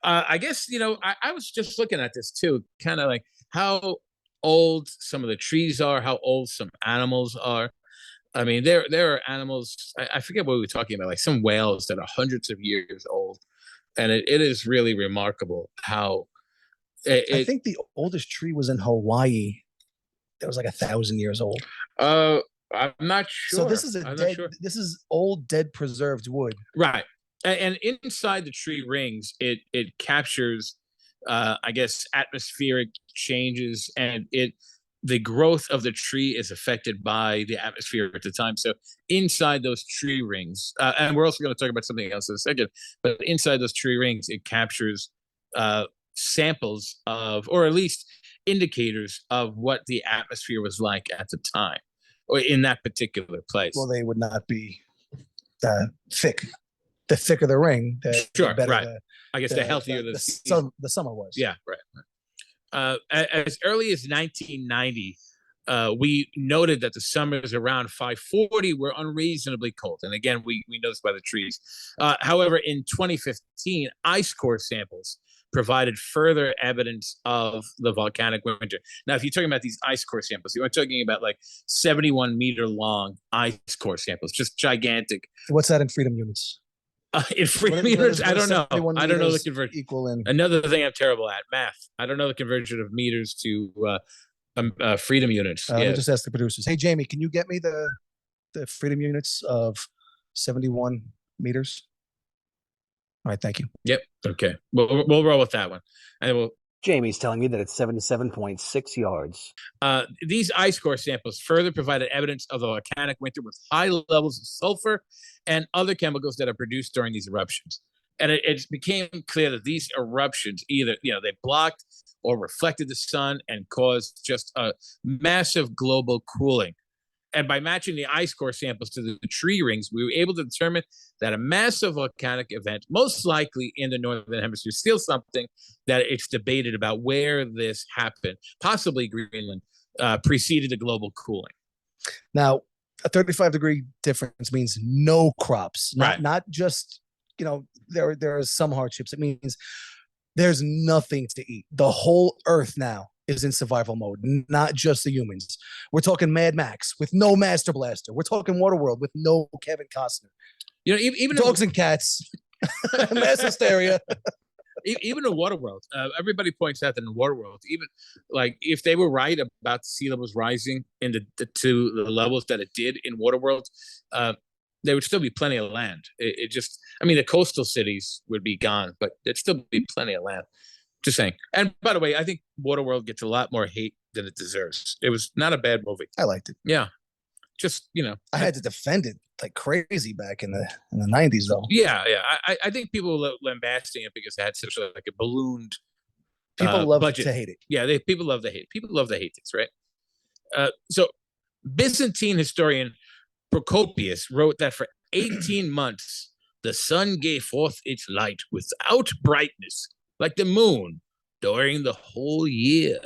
Speaker 3: I guess, I was just looking at this too, kind of like how old some of the trees are, how old some animals are. I mean, there are animals, I forget what we were talking about, like some whales that are hundreds of years old. And it is really remarkable how
Speaker 4: I think the oldest tree was in Hawaii. That was like 1,000 years old.
Speaker 3: I'm not sure.
Speaker 4: So this is this is old, dead, preserved wood.
Speaker 3: Right. And inside the tree rings, it captures, I guess, atmospheric changes, and the growth of the tree is affected by the atmosphere at the time. So inside those tree rings, and we're also going to talk about something else in a second, but inside those tree rings, it captures samples of, or at least indicators of what the atmosphere was like at the time, or in that particular place.
Speaker 4: Well, they would not be thick. The thicker the ring, the better.
Speaker 3: Right. I guess the healthier the
Speaker 4: summer was.
Speaker 3: Yeah, right. As early as 1990, we noted that the summers around 540 were unreasonably cold. And again, we noticed by the trees. However, in 2015, ice core samples provided further evidence of the volcanic winter. Now, if you're talking about these ice core samples, you're talking about like 71-meter long ice core samples, just gigantic.
Speaker 4: What's that in freedom units?
Speaker 3: In freedom units, I don't know. I don't know the conversion.
Speaker 4: Equal in
Speaker 3: another thing I'm terrible at, math. I don't know the conversion of meters to freedom units.
Speaker 4: Let me just ask the producers. Hey, Jamie, can you get me the freedom units of 71 meters? All right, thank you.
Speaker 3: Yep. Okay. We'll roll with that one, and
Speaker 1: Jamie's telling me that it's 77.6 yards.
Speaker 3: These ice core samples further provided evidence of the volcanic winter with high levels of sulfur and other chemicals that are produced during these eruptions. And it became clear that these eruptions either, they blocked or reflected the sun and caused just a massive global cooling. And by matching the ice core samples to the tree rings, we were able to determine that a massive volcanic event, most likely in the Northern Hemisphere, still something that it's debated about where this happened, possibly Greenland, preceded the global cooling.
Speaker 4: Now, a 35-degree difference means no crops, not just, there are some hardships. It means there's nothing to eat. The whole earth now is in survival mode, not just the humans. We're talking Mad Max with no Master Blaster. We're talking Waterworld with no Kevin Costner.
Speaker 3: Even
Speaker 4: dogs and cats, mass hysteria.
Speaker 3: Even in Waterworld, everybody points out that in Waterworld, even like if they were right about sea levels rising to the levels that it did in Waterworld, there would still be plenty of land. The coastal cities would be gone, but there'd still be plenty of land. Just saying. And by the way, I think Waterworld gets a lot more hate than it deserves. It was not a bad movie.
Speaker 4: I liked it.
Speaker 3: Yeah. Just,
Speaker 4: I had to defend it like crazy back in the 90s, though.
Speaker 3: Yeah. I think people were lambasting it because it had such a ballooned
Speaker 4: people love
Speaker 3: budget.
Speaker 4: To hate it.
Speaker 3: Yeah, people love to hate. People love to hate this, right? So Byzantine historian Procopius wrote that for 18 months, the sun gave forth its light without brightness, like the moon, during the whole year.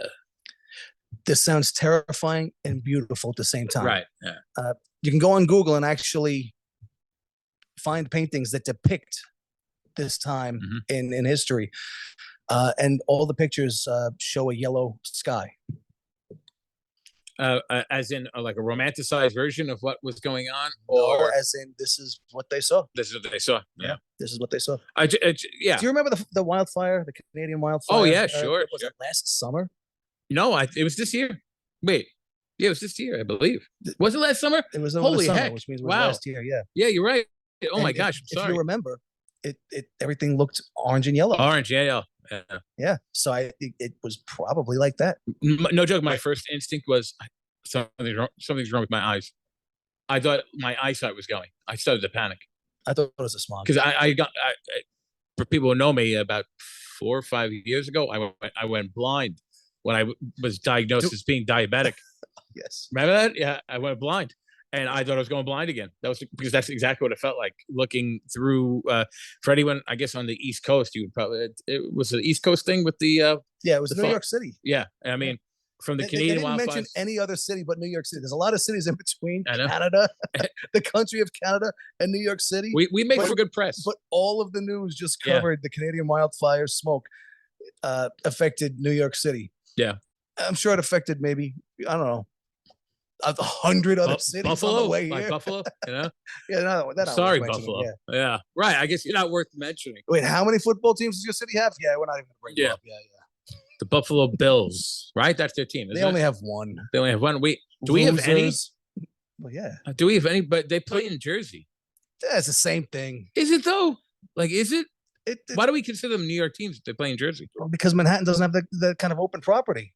Speaker 4: This sounds terrifying and beautiful at the same time.
Speaker 3: Right. Yeah.
Speaker 4: You can go on Google and actually find paintings that depict this time in history. And all the pictures show a yellow sky.
Speaker 3: As in like a romanticized version of what was going on?
Speaker 4: Or as in this is what they saw.
Speaker 3: This is what they saw. Yeah.
Speaker 4: This is what they saw.
Speaker 3: Yeah.
Speaker 4: Do you remember the wildfire, the Canadian wildfire?
Speaker 3: Oh, yeah, sure.
Speaker 4: Was it last summer?
Speaker 3: No, it was this year. Wait. Yeah, it was this year, I believe. Was it last summer?
Speaker 4: It was over
Speaker 3: Holy
Speaker 4: the summer,
Speaker 3: heck.
Speaker 4: which means it was last year, yeah.
Speaker 3: Yeah, you're right. Oh, my gosh, I'm sorry.
Speaker 4: If you remember, it everything looked orange and yellow.
Speaker 3: Orange, yeah.
Speaker 4: Yeah, so it was probably like that.
Speaker 3: No joke, my first instinct was something's wrong with my eyes. I thought my eyesight was going. I started to panic.
Speaker 4: I thought it was a smog.
Speaker 3: Because I for people who know me, about 4 or 5 years ago, I went blind when I was diagnosed as being diabetic.
Speaker 4: Yes.
Speaker 3: Remember that? Yeah, I went blind. And I thought I was going blind again. That was because that's exactly what it felt like looking through. For anyone, I guess, on the East Coast, you would probably, it was the East Coast thing with the.
Speaker 4: Yeah, it was New York City.
Speaker 3: Yeah. I mean, from the Canadian wildfires. They didn't mention
Speaker 4: any other city but New York City. There's a lot of cities in between Canada, the country of Canada, and New York City.
Speaker 3: We make for good press.
Speaker 4: But all of the news just covered the Canadian wildfire smoke affected New York City.
Speaker 3: Yeah.
Speaker 4: I'm sure it affected maybe, I don't know, 100 other cities
Speaker 3: Buffalo,
Speaker 4: on the way
Speaker 3: like
Speaker 4: here.
Speaker 3: Buffalo,
Speaker 4: Yeah, no, that's
Speaker 3: sorry, Buffalo. Yeah, right. I guess you're not worth mentioning.
Speaker 4: Wait, how many football teams does your city have? Yeah, we're not even going to bring it up. Yeah.
Speaker 3: The Buffalo Bills, right? That's their team.
Speaker 4: They only have one.
Speaker 3: They only have one. Do we have any?
Speaker 4: Well, yeah.
Speaker 3: Do we have any? But they play in Jersey.
Speaker 4: That's the same thing.
Speaker 3: Is it though? Like, is it? Why do we consider them New York teams if they play in Jersey?
Speaker 4: Because Manhattan doesn't have the kind of open property.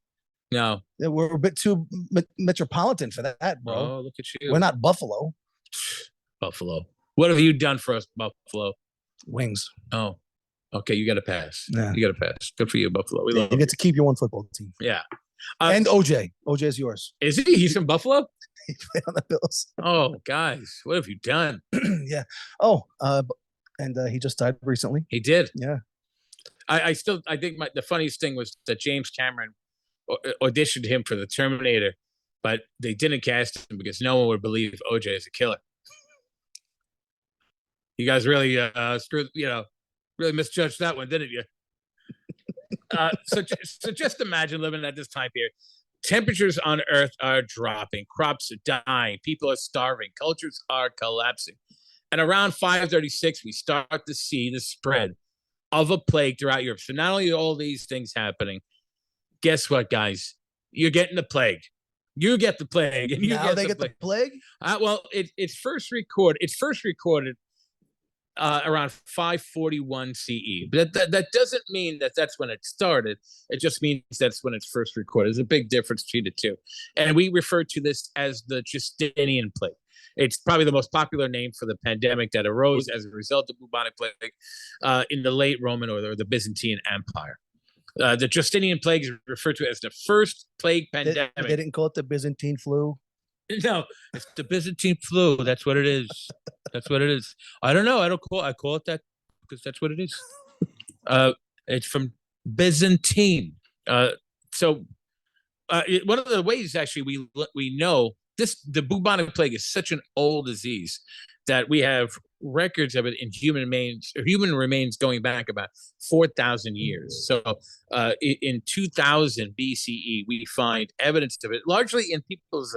Speaker 3: No.
Speaker 4: We're a bit too metropolitan for that, bro.
Speaker 3: Oh, look at you.
Speaker 4: We're not Buffalo.
Speaker 3: Buffalo. What have you done for us, Buffalo?
Speaker 4: Wings.
Speaker 3: Oh, okay. You got to pass.
Speaker 4: Yeah.
Speaker 3: You got to pass. Good for you, Buffalo. We love
Speaker 4: you get to keep your one football team.
Speaker 3: Yeah.
Speaker 4: And OJ. OJ is yours.
Speaker 3: Is he? He's from Buffalo?
Speaker 4: He played on the Bills.
Speaker 3: Oh, guys. What have you done?
Speaker 4: Yeah. Oh, and he just died recently.
Speaker 3: He did.
Speaker 4: Yeah.
Speaker 3: I think the funniest thing was that James Cameron auditioned him for the Terminator, but they didn't cast him because no one would believe OJ is a killer. You guys really really misjudged that one, didn't you? So just imagine living at this time period. Temperatures on Earth are dropping, crops are dying, people are starving, cultures are collapsing. And around 536, we start to see the spread of a plague throughout Europe. So not only are all these things happening, guess what, guys? You're getting the plague. You get the plague, and
Speaker 4: they get the plague.
Speaker 3: Well, it's first recorded around 541 CE. But that doesn't mean that that's when it started. It just means that's when it's first recorded. There's a big difference between the two. And we refer to this as the Justinian plague. It's probably the most popular name for the pandemic that arose as a result of bubonic plague in the late Roman or the Byzantine Empire. The Justinian plague is referred to as the first plague pandemic.
Speaker 4: They didn't call it the Byzantine flu?
Speaker 3: No, it's the Byzantine flu. That's what it is. That's what it is. I don't know. I call it that because that's what it is. It's from Byzantine. So one of the ways actually we know the bubonic plague is such an old disease that we have records of it in human remains going back about 4,000 years. So in 2000 BCE, we find evidence of it largely in people's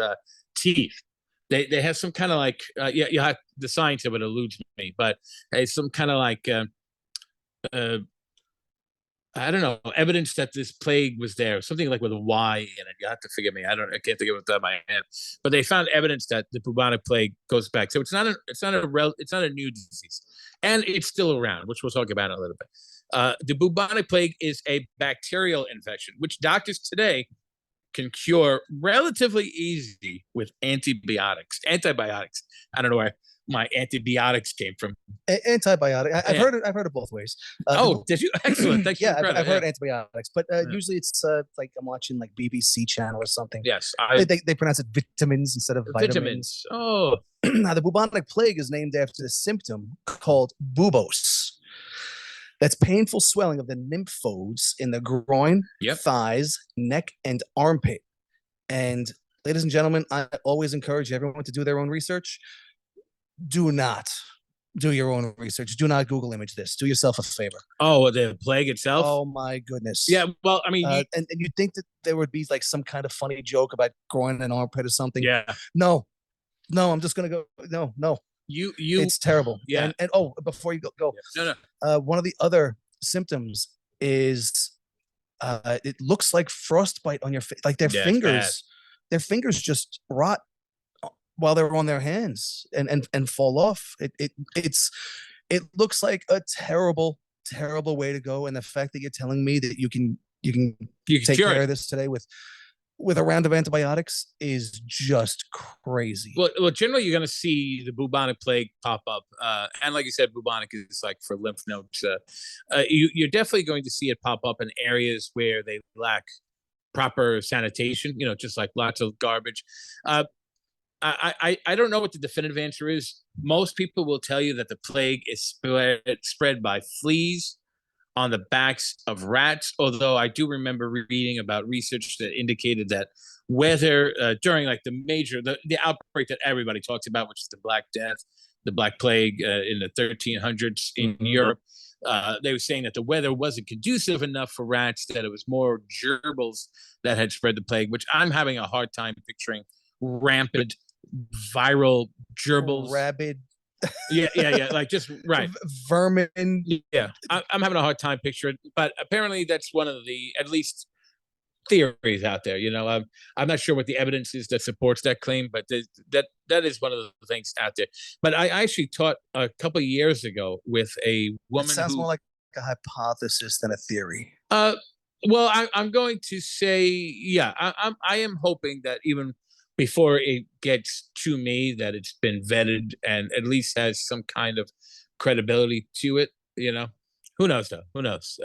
Speaker 3: teeth. They have some kind of like you have the science of it eludes me, but some kind of like I don't know, evidence that this plague was there, something like with a Y in it. You have to forgive me. I can't think of it off my head. But they found evidence that the bubonic plague goes back. So it's not a new disease, and it's still around, which we'll talk about in a little bit. The bubonic plague is a bacterial infection, which doctors today can cure relatively easy with antibiotics. I don't know where my antibiotics came from.
Speaker 4: Antibiotic. I've heard it both ways.
Speaker 3: Did you? Excellent. Thank you.
Speaker 4: Yeah, I've heard antibiotics, but usually it's like I'm watching like BBC channel or something.
Speaker 3: Yes,
Speaker 4: they pronounce it vitamins instead of vitamins.
Speaker 3: Oh,
Speaker 4: now the bubonic plague is named after the symptom called bubos. That's painful swelling of the nymphodes in the groin, thighs, neck, and armpit. And ladies and gentlemen, I always encourage everyone to do their own research. Do not do your own research. Do not Google image this. Do yourself a favor.
Speaker 3: Oh, the plague itself?
Speaker 4: Oh, my goodness.
Speaker 3: Yeah, well, I mean...
Speaker 4: and you'd think that there would be like some kind of funny joke about groin and armpit or something.
Speaker 3: Yeah.
Speaker 4: No, I'm just going to go... No. It's terrible.
Speaker 3: Yeah.
Speaker 4: And before you go.
Speaker 3: Yeah. No.
Speaker 4: One of the other symptoms is it looks like frostbite on your face. Like their fingers just rot while they're on their hands and fall off. It looks like a terrible way to go. And the fact that you're telling me that you can take care of this today with a round of antibiotics is just crazy.
Speaker 3: Well, generally you're going to see the bubonic plague pop up, and like you said, bubonic is like for lymph nodes. You're definitely going to see it pop up in areas where they lack proper sanitation. Just like lots of garbage. I don't know what the definitive answer is. Most people will tell you that the plague is spread by fleas on the backs of rats, although I do remember reading about research that indicated that whether during like the outbreak that everybody talks about, which is the Black Death, the Black Plague in the 1300s in Europe, they were saying that the weather wasn't conducive enough for rats, that it was more gerbils that had spread the plague, which I'm having a hard time picturing rampant viral gerbils.
Speaker 4: Rabid.
Speaker 3: Yeah. Like just right.
Speaker 4: Vermin.
Speaker 3: Yeah. I'm having a hard time picturing it, but apparently that's one of the, at least theories out there. I'm not sure what the evidence is that supports that claim, but that is one of the things out there. But I actually taught a couple of years ago with a woman.
Speaker 4: It sounds more like a hypothesis than a theory.
Speaker 3: Well, I'm going to say, yeah, I am hoping that even before it gets to me, that it's been vetted and at least has some kind of credibility to it. Who knows though? Who knows?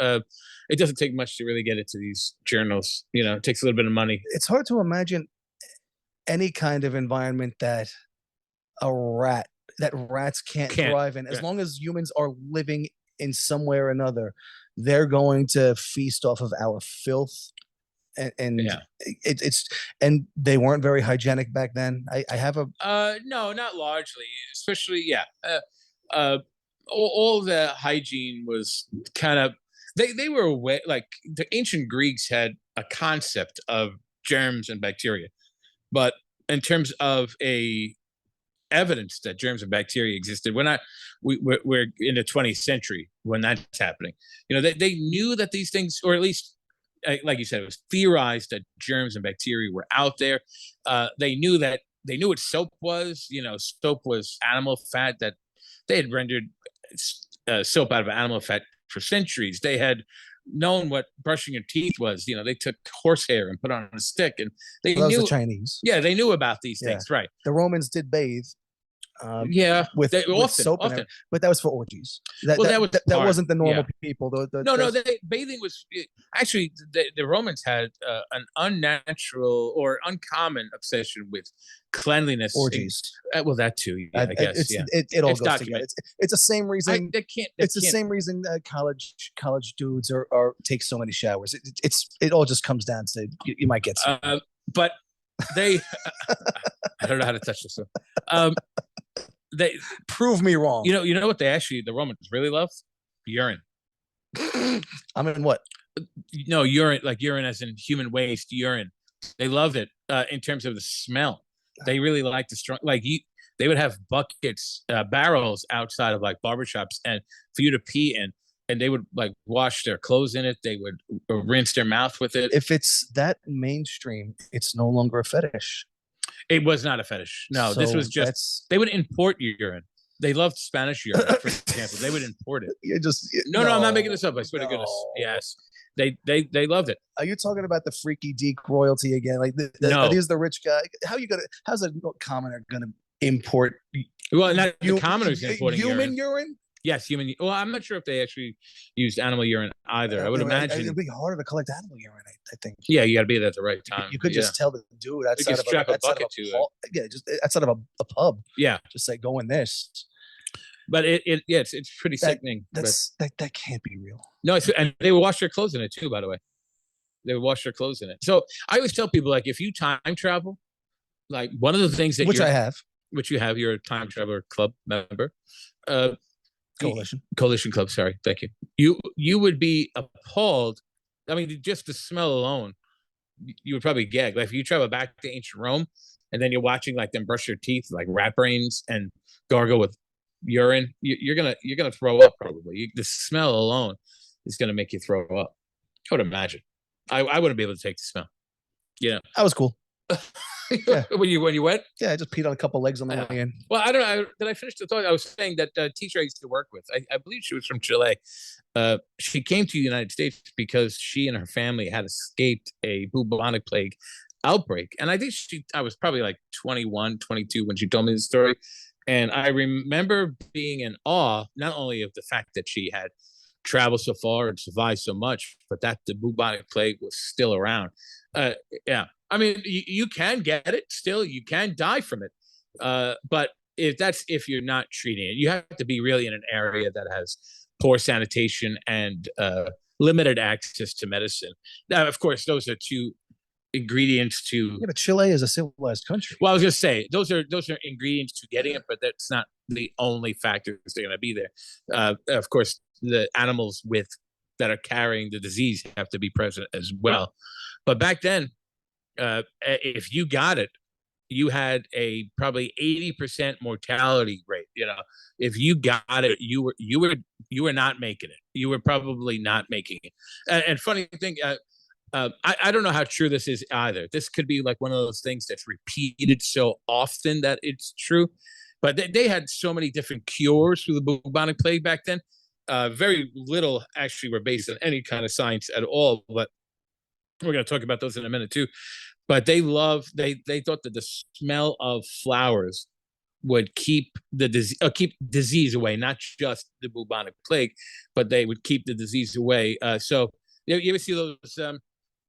Speaker 3: It doesn't take much to really get into these journals. It takes a little bit of money.
Speaker 4: It's hard to imagine any kind of environment that rats can't thrive in. As long as humans are living in some way or another, they're going to feast off of our filth. And it's and they weren't very hygienic back then. I have a
Speaker 3: no, not largely, especially all the hygiene was kind of they were away. Like the ancient Greeks had a concept of germs and bacteria, but in terms of a evidence that germs and bacteria existed, we're in the 20th century when that's happening. They knew that these things, or at least like you said, it was theorized that germs and bacteria were out there. They knew what soap was. Soap was animal fat that they had rendered soap out of animal fat for centuries. They had known what brushing your teeth was. They took horsehair and put on a stick, and they knew
Speaker 4: the Chinese.
Speaker 3: Yeah, they knew about these things, right?
Speaker 4: The Romans did bathe. With soap, often. But that was for orgies. That wasn't the normal people.
Speaker 3: Bathing was actually the Romans had an unnatural or uncommon obsession with cleanliness.
Speaker 4: Orgies.
Speaker 3: Well, that too. I guess.
Speaker 4: It all goes together. It's the same reason.
Speaker 3: It's
Speaker 4: the same reason college dudes are take so many showers. It all just comes down to you might get some.
Speaker 3: But they. I don't know how to touch this one. They
Speaker 4: prove me wrong.
Speaker 3: You know what the Romans really loved? Urine.
Speaker 4: I mean, what?
Speaker 3: No, urine, like urine as in human waste, urine. They loved it in terms of the smell. They really liked the strong, they would have buckets, barrels outside of like barbershops and for you to pee in, and they would like wash their clothes in it. They would rinse their mouth with it.
Speaker 4: If it's that mainstream, it's no longer a fetish.
Speaker 3: It was not a fetish. No, this was just, they would import urine. They loved Spanish urine, for example. They would import it. No, I'm not making this up. I swear to goodness. Yes. They loved it.
Speaker 4: Are you talking about the freaky deek royalty again? Like
Speaker 3: no.
Speaker 4: Are these the rich guy? How's a commoner gonna import?
Speaker 3: Well, not the commoners importing
Speaker 4: human urine.
Speaker 3: Yes, human. Well, I'm not sure if they actually used animal urine either. I would imagine
Speaker 4: it'd be harder to collect animal urine. I think.
Speaker 3: Yeah, you got to be there at the right time.
Speaker 4: You could just tell the dude outside of
Speaker 3: a bucket to it.
Speaker 4: Just outside of a pub.
Speaker 3: Yeah,
Speaker 4: just say go in this.
Speaker 3: But it's pretty sickening.
Speaker 4: That can't be real.
Speaker 3: No, and they would wash their clothes in it too. By the way, they would wash their clothes in it. So I always tell people, like, if you time travel, like one of the things that
Speaker 4: which
Speaker 3: you have, you're a time traveler club member.
Speaker 4: Coalition
Speaker 3: Club. Sorry, thank you. You would be appalled. I mean, just the smell alone, you would probably gag. Like if you travel back to ancient Rome, and then you're watching like them brush their teeth, like rat brains, and gargle with urine, you're gonna throw up probably. The smell alone is gonna make you throw up. I would imagine. I wouldn't be able to take the smell.
Speaker 4: That was cool.
Speaker 3: Yeah. when you went?
Speaker 4: Yeah, I just peed on a couple legs on the way in.
Speaker 3: Well, I don't know. Did I finish the thought? I was saying that teacher I used to work with, I believe she was from Chile. She came to the United States because she and her family had escaped a bubonic plague outbreak. And I think I was probably like 21, 22 when she told me the story. And I remember being in awe, not only of the fact that she had traveled so far and survived so much, but that the bubonic plague was still around. Yeah. I mean, you can get it still. You can die from it. But if you're not treating it, you have to be really in an area that has poor sanitation and limited access to medicine. Now, of course, those are two ingredients to.
Speaker 4: Yeah, but Chile is a civilized country.
Speaker 3: Well, I was going to say those are ingredients to getting it, but that's not the only factors that are going to be there. Of course, the animals that are carrying the disease have to be present as well. But back then, if you got it, you had a probably 80% mortality rate. If you got it, you were not making it. You were probably not making it. And funny thing, I don't know how true this is either. This could be like one of those things that's repeated so often that it's true. But they had so many different cures for the bubonic plague back then. Very little actually were based on any kind of science at all. But we're going to talk about those in a minute too. But they thought that the smell of flowers would keep disease away, not just the bubonic plague, but they would keep the disease away. So you ever see those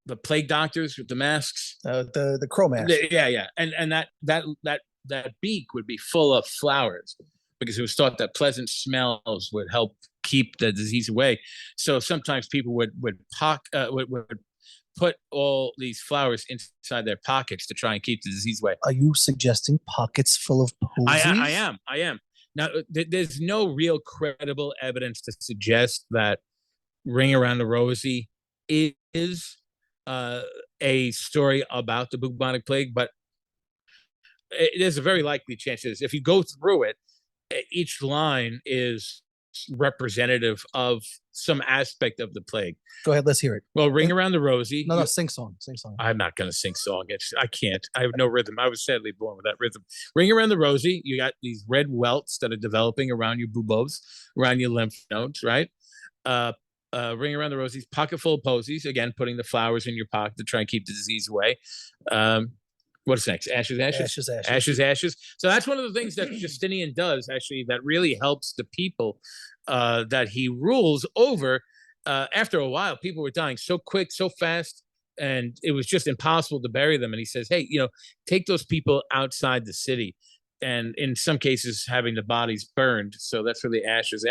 Speaker 3: the plague doctors with the masks?
Speaker 4: The crow mask.
Speaker 3: Yeah, and that beak would be full of flowers because it was thought that pleasant smells would help keep the disease away. So sometimes people would put all these flowers inside their pockets to try and keep the disease away.
Speaker 4: Are you suggesting pockets full of posies?
Speaker 3: I am. Now, there's no real credible evidence to suggest that Ring Around the Rosie is a story about the bubonic plague, but there's a very likely chance that if you go through it, each line is representative of some aspect of the plague.
Speaker 4: Go ahead, let's hear it.
Speaker 3: Well, Ring Around the Rosie.
Speaker 4: No, sing song.
Speaker 3: I'm not going to sing song. I can't. I have no rhythm. I was sadly born with that rhythm. Ring Around the Rosie. You got these red welts that are developing around your buboes, around your lymph nodes, right? Ring Around the Rosie's pocket full of posies. Again, putting the flowers in your pocket to try and keep the disease away. What's next? Ashes. So that's one of the things that Justinian does, actually, that really helps the people that he rules over. After a while, people were dying so quick, so fast, and it was just impossible to bury them. And he says, hey, take those people outside the city. And in some cases, having the bodies burned. So that's where the ashes.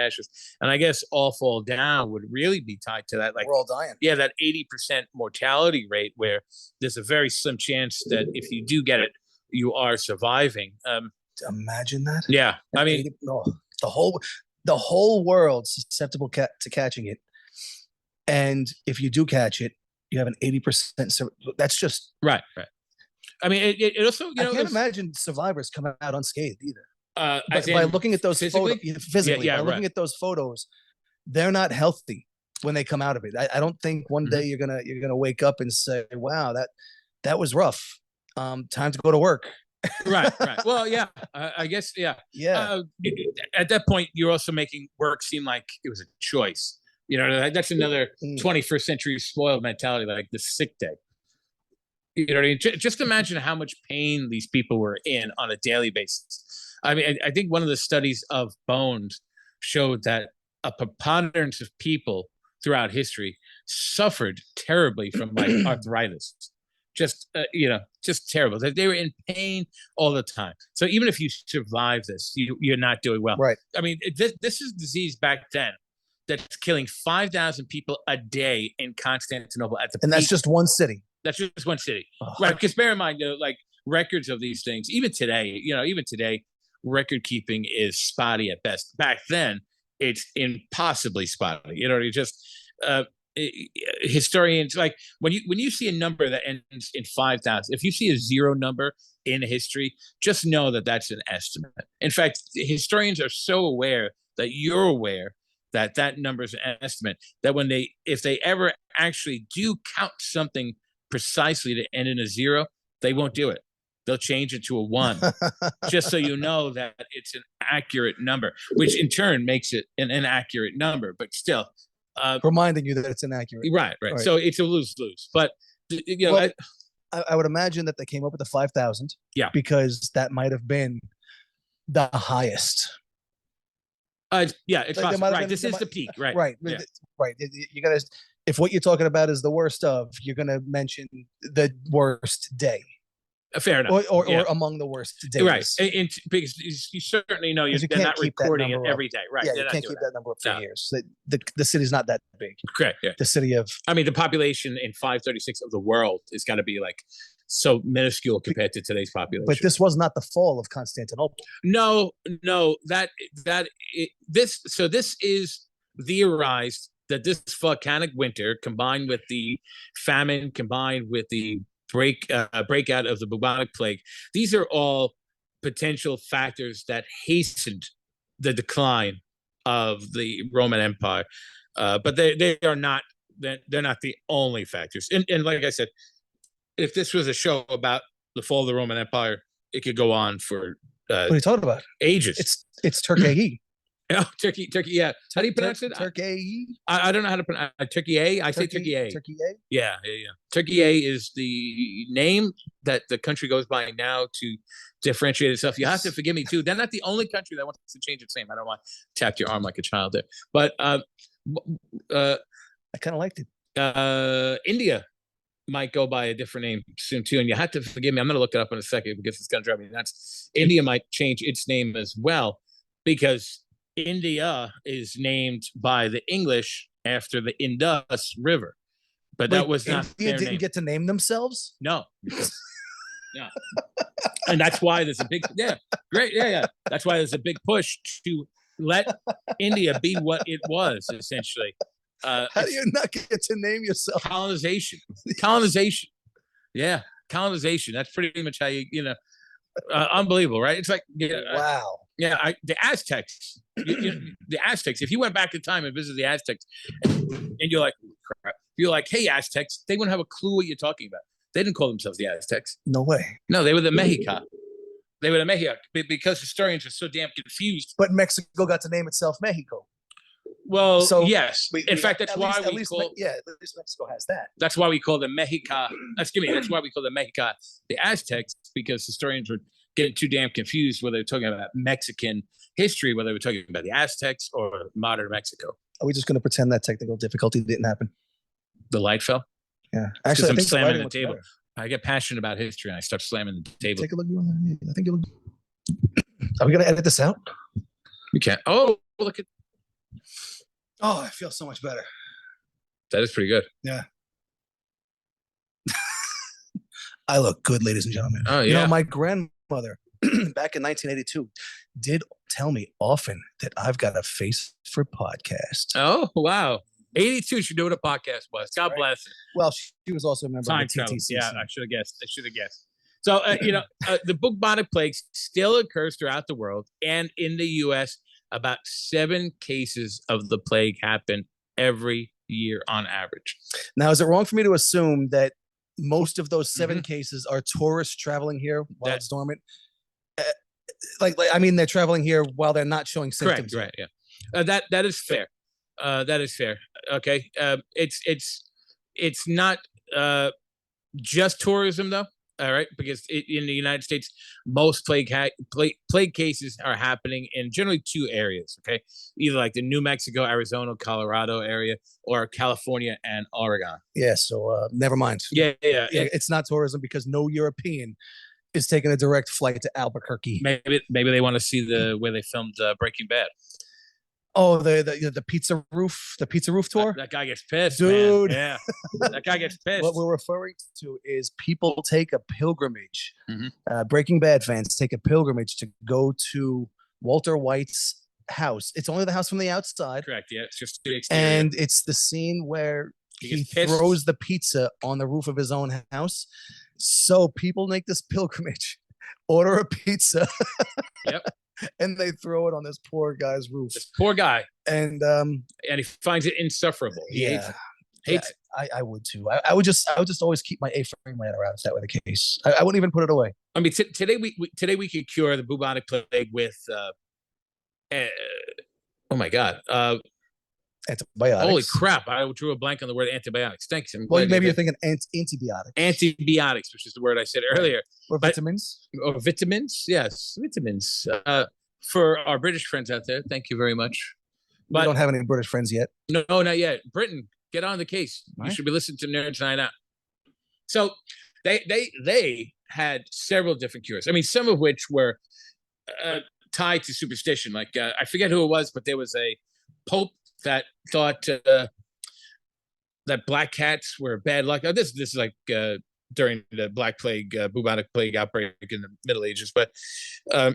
Speaker 3: And I guess All Fall Down would really be tied to that. Like,
Speaker 4: we're all dying.
Speaker 3: Yeah, that 80% mortality rate where there's a very slim chance that if you do get it, you are surviving.
Speaker 4: Imagine that.
Speaker 3: Yeah. I mean,
Speaker 4: the whole world's susceptible to catching it. And if you do catch it, you have an 80%. So that's just
Speaker 3: right. I mean, it also,
Speaker 4: I can't imagine survivors coming out unscathed either. By looking at those
Speaker 3: physically?
Speaker 4: Physically, by looking at those photos, they're not healthy when they come out of it. I don't think one day you're gonna wake up and say, "Wow, that was rough. Time to go to work."
Speaker 3: Right. Well, yeah, I guess, yeah. At that point, you're also making work seem like it was a choice. That's another 21st century spoiled mentality, like the sick day. You know what I mean? Just imagine how much pain these people were in on a daily basis. I mean, I think one of the studies of bones showed that a preponderance of people throughout history suffered terribly from like arthritis. Just terrible. They were in pain all the time. So even if you survive this, you're not doing well.
Speaker 4: Right.
Speaker 3: I mean, this is disease back then that's killing 5,000 people a day in Constantinople at the
Speaker 4: and
Speaker 3: peak.
Speaker 4: That's just one city.
Speaker 3: That's just one city, right? Because bear in mind, like records of these things, even today, record keeping is spotty at best. Back then, it's impossibly spotty. Historians, like when you see a number that ends in 5,000, if you see a zero number in history, just know that that's an estimate. In fact, historians are so aware that you're aware that number is an estimate, that if they ever actually do count something precisely to end in a zero, they won't do it. They'll change it to a 1, just so you know that it's an accurate number, which in turn makes it an inaccurate number, but still.
Speaker 4: Reminding you that it's inaccurate.
Speaker 3: Right. So it's a lose-lose. But,
Speaker 4: I would imagine that they came up with the 5,000.
Speaker 3: Yeah.
Speaker 4: Because that might have been the highest.
Speaker 3: Yeah, it's possible. Right. This is the peak. Right.
Speaker 4: Right.
Speaker 3: Yeah.
Speaker 4: Right. You gotta. If what you're talking about is the worst of, you're going to mention the worst day.
Speaker 3: Fair enough.
Speaker 4: Or among the worst days.
Speaker 3: Right. Because you certainly know they're not recording it every day. Right.
Speaker 4: Yeah, you can't keep that number up for years. The city's not that big.
Speaker 3: Correct. Yeah.
Speaker 4: The city of...
Speaker 3: I mean, the population in 536 of the world is got to be like so minuscule compared to today's population.
Speaker 4: But this was not the fall of Constantinople.
Speaker 3: No. This is theorized that this volcanic winter, combined with the famine, combined with the breakout of the bubonic plague, these are all potential factors that hastened the decline of the Roman Empire. But they are not they're not the only factors. And like I said, if this was a show about the fall of the Roman Empire, it could go on for
Speaker 4: What are you talking about?
Speaker 3: ages.
Speaker 4: It's Turkey.
Speaker 3: Oh, Turkey. Yeah. How do you pronounce it?
Speaker 4: Turkey.
Speaker 3: I don't know how to pronounce Turkey A. I say Turkey A.
Speaker 4: Turkey A.
Speaker 3: Yeah. Turkey A is the name that the country goes by now to differentiate itself. You have to forgive me too. They're not the only country that wants to change its name. I don't want to tap your arm like a child there, but
Speaker 4: I kind of liked it.
Speaker 3: India might go by a different name soon too, and you have to forgive me. I'm going to look it up in a second because it's going to drive me nuts. India might change its name as well because India is named by the English after the Indus River, but that was not
Speaker 4: India
Speaker 3: their
Speaker 4: didn't
Speaker 3: name.
Speaker 4: get to name themselves.
Speaker 3: No. No. And that's why there's a big great. That's why there's a big push to let India be what it was essentially.
Speaker 4: How do you not get to name yourself?
Speaker 3: Colonization. Yeah, colonization. That's pretty much how unbelievable, right? It's like
Speaker 4: wow.
Speaker 3: Yeah, the Aztecs. The Aztecs. If you went back in time and visited the Aztecs, and you're like, crap, you're like, hey, Aztecs, they wouldn't have a clue what you're talking about. They didn't call themselves the Aztecs.
Speaker 4: No way.
Speaker 3: No, they were the Mexica. They were the Mexica because historians are so damn confused.
Speaker 4: But Mexico got to name itself Mexico.
Speaker 3: Well,
Speaker 4: So
Speaker 3: yes. In fact, that's why
Speaker 4: at
Speaker 3: we
Speaker 4: least
Speaker 3: call.
Speaker 4: at least Mexico has that.
Speaker 3: That's why we call the Mexica. That's why we call the Mexica the Aztecs, because historians were getting too damn confused whether they're talking about Mexican history, whether we're talking about the Aztecs or modern Mexico.
Speaker 4: Are we just going to pretend that technical difficulty didn't happen?
Speaker 3: The light fell.
Speaker 4: Yeah,
Speaker 3: Actually,
Speaker 4: I
Speaker 3: I'm
Speaker 4: think
Speaker 3: slamming the table. I get passionate about history and I start slamming the table.
Speaker 4: Take a look. I think you'll. Are we going to edit this out?
Speaker 3: We can't. Oh, look at.
Speaker 4: Oh, I feel so much better.
Speaker 3: That is pretty good.
Speaker 4: Yeah. I look good, ladies and gentlemen.
Speaker 3: Oh, yeah.
Speaker 4: You know, my grandmother back in 1982 did tell me often that I've got a face for podcast.
Speaker 3: Oh, wow. 82 should do what a podcast was. God bless her.
Speaker 4: Well, she was also a member of the TTC.
Speaker 3: Yeah, I should have guessed. So, the bubonic plague still occurs throughout the world, and in the U.S., about 7 cases of the plague happen every year on average.
Speaker 4: Now, is it wrong for me to assume that most of those 7 cases are tourists traveling here while it's dormant? They're traveling here while they're not showing symptoms.
Speaker 3: Correct, right? Yeah, that is fair. That is fair. Okay, it's not just tourism though. All right, because in the United States, most plague cases are happening in generally 2 areas. Okay, either like the New Mexico, Arizona, Colorado area, or California and Oregon.
Speaker 4: Yeah, so never mind.
Speaker 3: Yeah.
Speaker 4: It's not tourism because no European is taking a direct flight to Albuquerque.
Speaker 3: Maybe they want to see where they filmed Breaking Bad.
Speaker 4: Oh, the pizza roof tour.
Speaker 3: That guy gets pissed,
Speaker 4: dude.
Speaker 3: Man. Yeah, that guy gets pissed.
Speaker 4: What we're referring to is people take a pilgrimage. Breaking Bad fans take a pilgrimage to go to Walter White's house. It's only the house from the outside.
Speaker 3: Correct. Yeah, it's just the exterior.
Speaker 4: And it's the scene where he throws the pizza on the roof of his own house. So people make this pilgrimage, order a pizza. Yep. And they throw it on this poor guy's roof. This
Speaker 3: poor guy.
Speaker 4: And
Speaker 3: he finds it insufferable. He hates it.
Speaker 4: I would too. I would just always keep my A-frame laying around if that were the case. I wouldn't even put it away.
Speaker 3: I mean, today we could cure the bubonic plague with oh my God.
Speaker 4: Antibiotics.
Speaker 3: Holy crap. I drew a blank on the word antibiotics. Thanks.
Speaker 4: Well, maybe you're thinking antibiotics.
Speaker 3: Antibiotics, which is the word I said earlier.
Speaker 4: Or vitamins.
Speaker 3: Or vitamins. Yes, vitamins. For our British friends out there, thank you very much.
Speaker 4: But we don't have any British friends yet.
Speaker 3: No, not yet. Britain, get on the case.
Speaker 4: Right.
Speaker 3: You should be listening to Nerds Night Out. So they had several different cures. I mean, some of which were tied to superstition. Like I forget who it was, but there was a pope that thought that black cats were bad luck. Oh, this is like during the Black Plague, bubonic plague outbreak in the Middle Ages. But and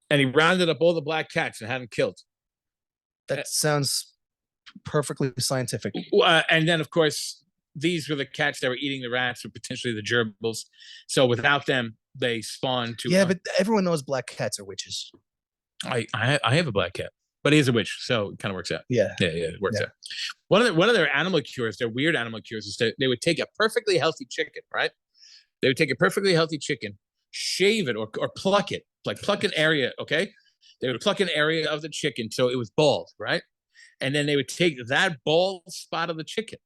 Speaker 3: he rounded up all the black cats and had them killed.
Speaker 4: That sounds perfectly scientific.
Speaker 3: And then, of course, these were the cats that were eating the rats or potentially the gerbils. So without them, they spawned to.
Speaker 4: Yeah, but everyone knows black cats are witches.
Speaker 3: I have a black cat. but he is a witch, so it kind of works out.
Speaker 4: Yeah.
Speaker 3: It works out. One of their animal cures, their weird animal cures, is that they would take a perfectly healthy chicken, right? They would take a perfectly healthy chicken, shave it or pluck it, like pluck an area, okay? They would pluck an area of the chicken so it was bald, right? And then they would take that bald spot of the chicken.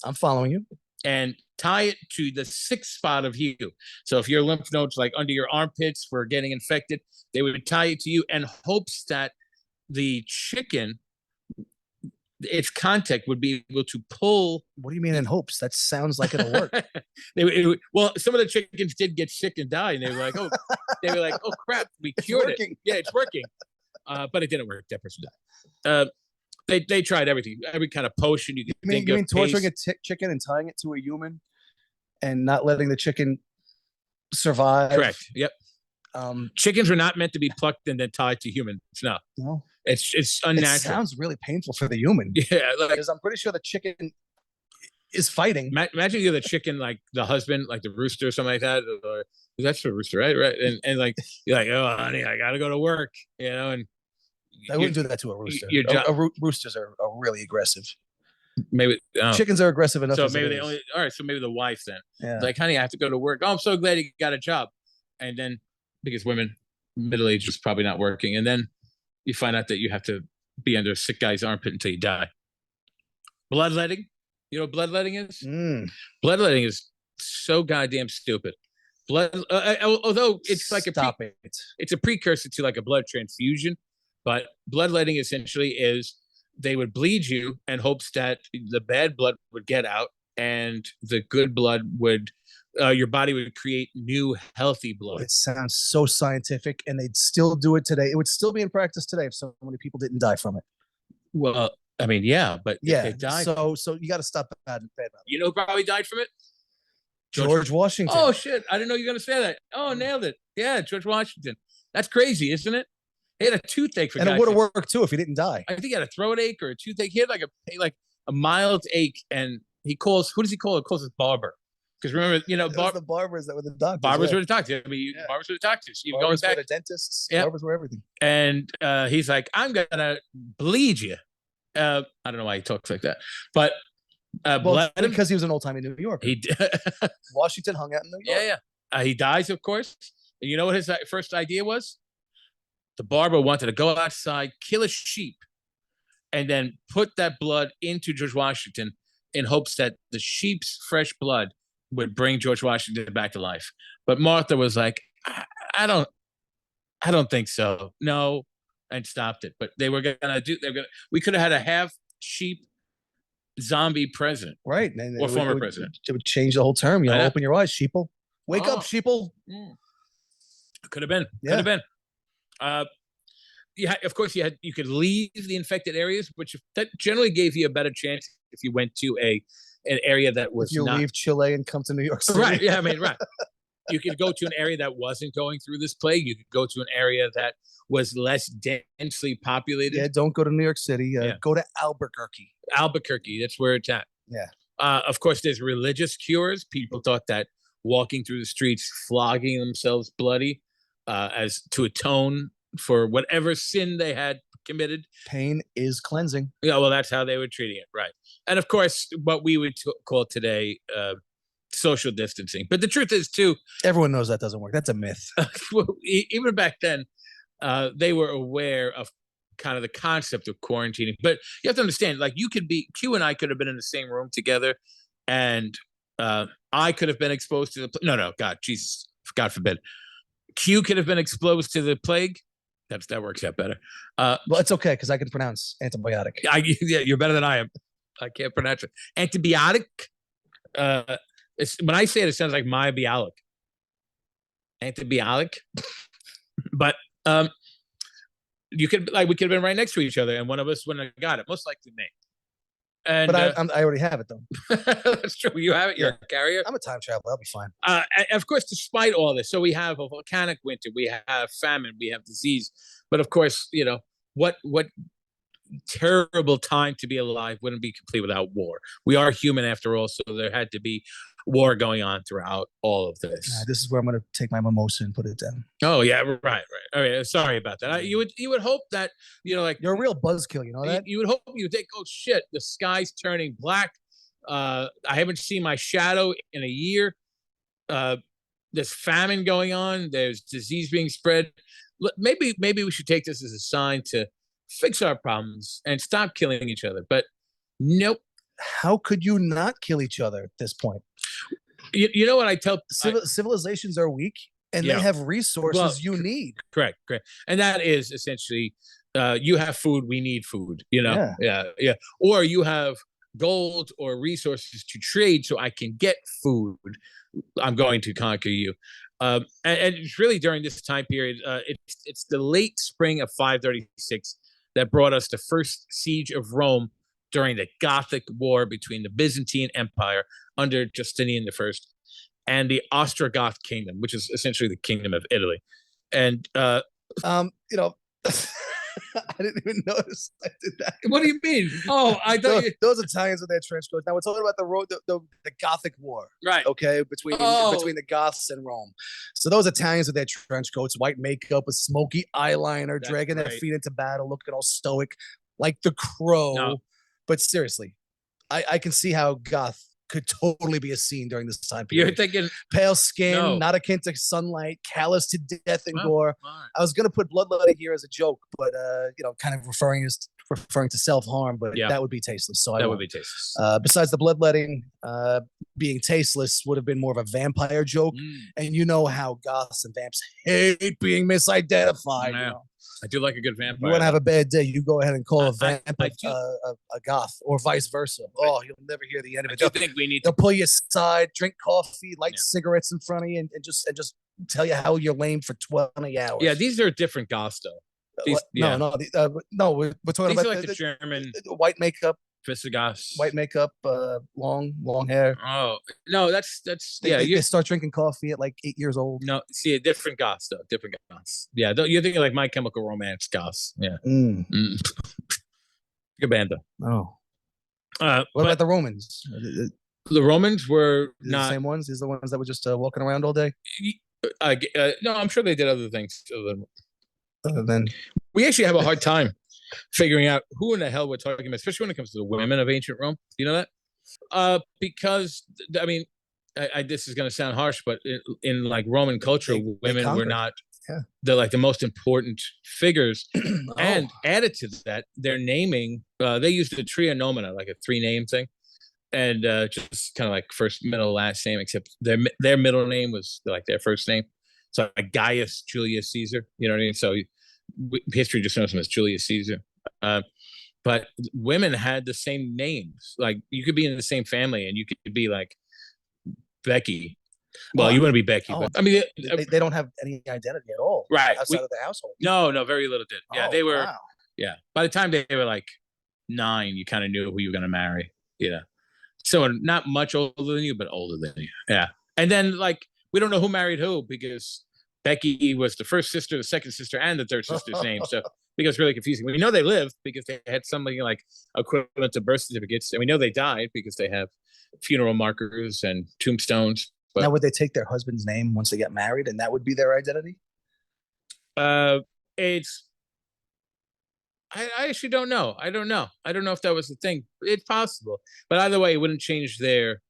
Speaker 4: I'm following you.
Speaker 3: And tie it to the 6th spot of you. So if your lymph nodes like under your armpits were getting infected, they would tie it to you in hopes that the chicken, its contact would be able to pull.
Speaker 4: What do you mean in hopes? That sounds like it'll work.
Speaker 3: Well, some of the chickens did get sick and die, and they were like, oh crap, we cured it. Yeah, it's working. But it didn't work. That person died. They tried everything, every kind of potion you could think of.
Speaker 4: You mean torturing a chicken and tying it to a human and not letting the chicken survive?
Speaker 3: Correct. Yep. Chickens were not meant to be plucked and then tied to humans. No. It's unnatural. It
Speaker 4: sounds really painful for the human.
Speaker 3: Yeah,
Speaker 4: because I'm pretty sure the chicken is fighting.
Speaker 3: Imagine you're the chicken, like the husband, like the rooster or something like that. Or, that's the rooster, right? Right. And like you're like, oh honey, I gotta go to work, and
Speaker 4: I wouldn't do that to a rooster. Roosters are really aggressive.
Speaker 3: Maybe
Speaker 4: chickens are aggressive enough.
Speaker 3: So maybe all right. So maybe the wife then. Yeah. Like, honey, I have to go to work. Oh, I'm so glad you got a job. And then because women, middle age is probably not working, and then you find out that you have to be under a sick guy's armpit until you die. Bloodletting. You know what bloodletting is? Bloodletting is so goddamn stupid. Although it's like it's a precursor to like a blood transfusion. But bloodletting essentially is they would bleed you in hopes that the bad blood would get out and the good blood would, your body would create new healthy blood.
Speaker 4: It sounds so scientific, and they'd still do it today. It would still be in practice today if so many people didn't die from it.
Speaker 3: Well, I mean, yeah, but
Speaker 4: yeah,
Speaker 3: they died.
Speaker 4: So you got to stop bad.
Speaker 3: You know who probably died from it?
Speaker 4: George Washington.
Speaker 3: Oh shit! I didn't know you were going to say that. Oh, nailed it. Yeah, George Washington. That's crazy, isn't it? He had a toothache for,
Speaker 4: and it would have worked too if he didn't die.
Speaker 3: I think he had a throat ache or a toothache. He had like a mild ache, and he calls. Who does he call? He calls his barber. Because remember,
Speaker 4: the barbers that were the doctors.
Speaker 3: Barbers were the doctors. I mean, barbers were the doctors. Even
Speaker 4: barbers
Speaker 3: going back,
Speaker 4: were the dentists. Yeah. Barbers were everything.
Speaker 3: And he's like, "I'm gonna bleed you." I don't know why he talks like that, but
Speaker 4: because he was an old time in New York.
Speaker 3: He
Speaker 4: Washington hung out in New York.
Speaker 3: Yeah. He dies, of course. And you know what his first idea was? The barber wanted to go outside, kill a sheep, and then put that blood into George Washington in hopes that the sheep's fresh blood would bring George Washington back to life. But Martha was like, I don't think so. No, and stopped it. But they were gonna we could have had a half sheep zombie president.
Speaker 4: Right.
Speaker 3: Or former president.
Speaker 4: It would change the whole term. Open your eyes, sheeple. Wake up, sheeple.
Speaker 3: Could have been. Could have been. Of course, you could leave the infected areas, which that generally gave you a better chance if you went to an area that was
Speaker 4: leave Chile and come to New York City.
Speaker 3: Right. Yeah, I mean, right. You could go to an area that wasn't going through this plague. You could go to an area that was less densely populated.
Speaker 4: Yeah, don't go to New York City. Go to Albuquerque.
Speaker 3: Albuquerque, that's where it's at.
Speaker 4: Yeah.
Speaker 3: Of course, there's religious cures. People thought that walking through the streets, flogging themselves bloody as to atone for whatever sin they had committed.
Speaker 4: Pain is cleansing.
Speaker 3: Yeah, well, that's how they were treating it, right? And of course, what we would call today social distancing. But the truth is, too,
Speaker 4: everyone knows that doesn't work. That's a myth.
Speaker 3: Even back then, they were aware of kind of the concept of quarantining. But you have to understand, like, Q and I could have been in the same room together, and I could have been exposed to God forbid. Q could have been exposed to the plague. That works out better.
Speaker 4: Well, it's okay because I can pronounce antibiotic.
Speaker 3: Yeah, you're better than I am. I can't pronounce it. Antibiotic. When I say it, it sounds like my bialic. Antibiotic. But we could have been right next to each other, and one of us wouldn't have got it. Most likely me. And,
Speaker 4: but I already have it, though.
Speaker 3: That's true. You have it. You're a carrier.
Speaker 4: I'm a time traveler. I'll be fine.
Speaker 3: Of course, despite all this, so we have a volcanic winter, we have famine, we have disease. But of course, what terrible time to be alive wouldn't be complete without war. We are human after all, so there had to be war going on throughout all of this.
Speaker 4: This is where I'm going to take my mimosa and put it down.
Speaker 3: Oh yeah, right. All right, sorry about that. You would hope that like
Speaker 4: you're a real buzzkill. You know that
Speaker 3: you would hope you would think, oh shit, the sky's turning black. I haven't seen my shadow in a year. There's famine going on. There's disease being spread. Maybe we should take this as a sign to fix our problems and stop killing each other. But nope.
Speaker 4: How could you not kill each other at this point?
Speaker 3: You know what I tell
Speaker 4: civilizations are weak and they have resources you need.
Speaker 3: Correct. And that is essentially you have food, we need food, Yeah. Or you have gold or resources to trade so I can get food. I'm going to conquer you. And it's really during this time period, it's the late spring of 536 that brought us the first siege of Rome during the Gothic War between the Byzantine Empire under Justinian I and the Ostrogoth Kingdom, which is essentially the Kingdom of Italy. And
Speaker 4: I didn't even notice I did that.
Speaker 3: What do you mean? Oh, I thought
Speaker 4: those Italians with their trench coats. Now we're talking about the Gothic War,
Speaker 3: right?
Speaker 4: Okay, between the Goths and Rome. So those Italians with their trench coats, white makeup, with smoky eyeliner, dragging their feet into battle, looking all stoic, like the Crow.
Speaker 3: No.
Speaker 4: But seriously, I can see how Goth could totally be a scene during this time period.
Speaker 3: You're thinking
Speaker 4: pale skin, not akin to sunlight, callous to death and gore. Right. I was going to put bloodletting here as a joke, but kind of referring to self-harm, but that would be tasteless. So that
Speaker 3: would be tasteless.
Speaker 4: Besides the bloodletting being tasteless would have been more of a vampire joke. And you know how goths and vamps hate being misidentified.
Speaker 3: I do like a good vampire.
Speaker 4: You want to have a bad day, you go ahead and call a vamp a goth, or vice versa. Oh, you'll never hear the end of it.
Speaker 3: I think we need
Speaker 4: They'll pull you aside, drink coffee, light cigarettes in front of you, and just tell you how you're lame for 20 hours.
Speaker 3: Yeah, these are different goths, though.
Speaker 4: No, we're talking about
Speaker 3: the German
Speaker 4: white makeup.
Speaker 3: Visigoths.
Speaker 4: White makeup, long hair.
Speaker 3: Oh no, that's
Speaker 4: they start drinking coffee at like 8 years old.
Speaker 3: No, see, different goths though, different goths. Yeah, you're thinking like My Chemical Romance goths. Yeah, good band though.
Speaker 4: Oh, what about the Romans?
Speaker 3: The Romans were not
Speaker 4: the same ones. These are the ones that were just walking around all day.
Speaker 3: No, I'm sure they did other things
Speaker 4: other than.
Speaker 3: We actually have a hard time figuring out who in the hell we're talking about, especially when it comes to the women of ancient Rome. You know that? Because I mean, this is going to sound harsh, but in like Roman culture, women were not. Yeah. They're like the most important figures, and added to that, their naming. They used a tria nomina, like a 3-name thing, and just kind of like first, middle, last name, except their middle name was like their first name. So like Gaius Julius Caesar. You know what I mean? So history just knows him as Julius Caesar. But women had the same names. Like you could be in the same family and you could be like Becky. Well, you want to be Becky, but I mean,
Speaker 4: they don't have any identity at all,
Speaker 3: right?
Speaker 4: Outside of the household.
Speaker 3: No, very little did. Yeah, they were. Wow. Yeah, by the time they were like 9, you kind of knew who you were going to marry. Yeah, so not much older than you, but older than you. Yeah, and then like we don't know who married who because Becky was the first sister, the second sister, and the third sister's name. So it becomes really confusing. We know they lived because they had something like equivalent to birth certificates, and we know they died because they have funeral markers and tombstones. But
Speaker 4: now, would they take their husband's name once they get married, and that would be their identity?
Speaker 3: It's. I actually don't know. I don't know if that was the thing. It's possible, but either way, it wouldn't change their.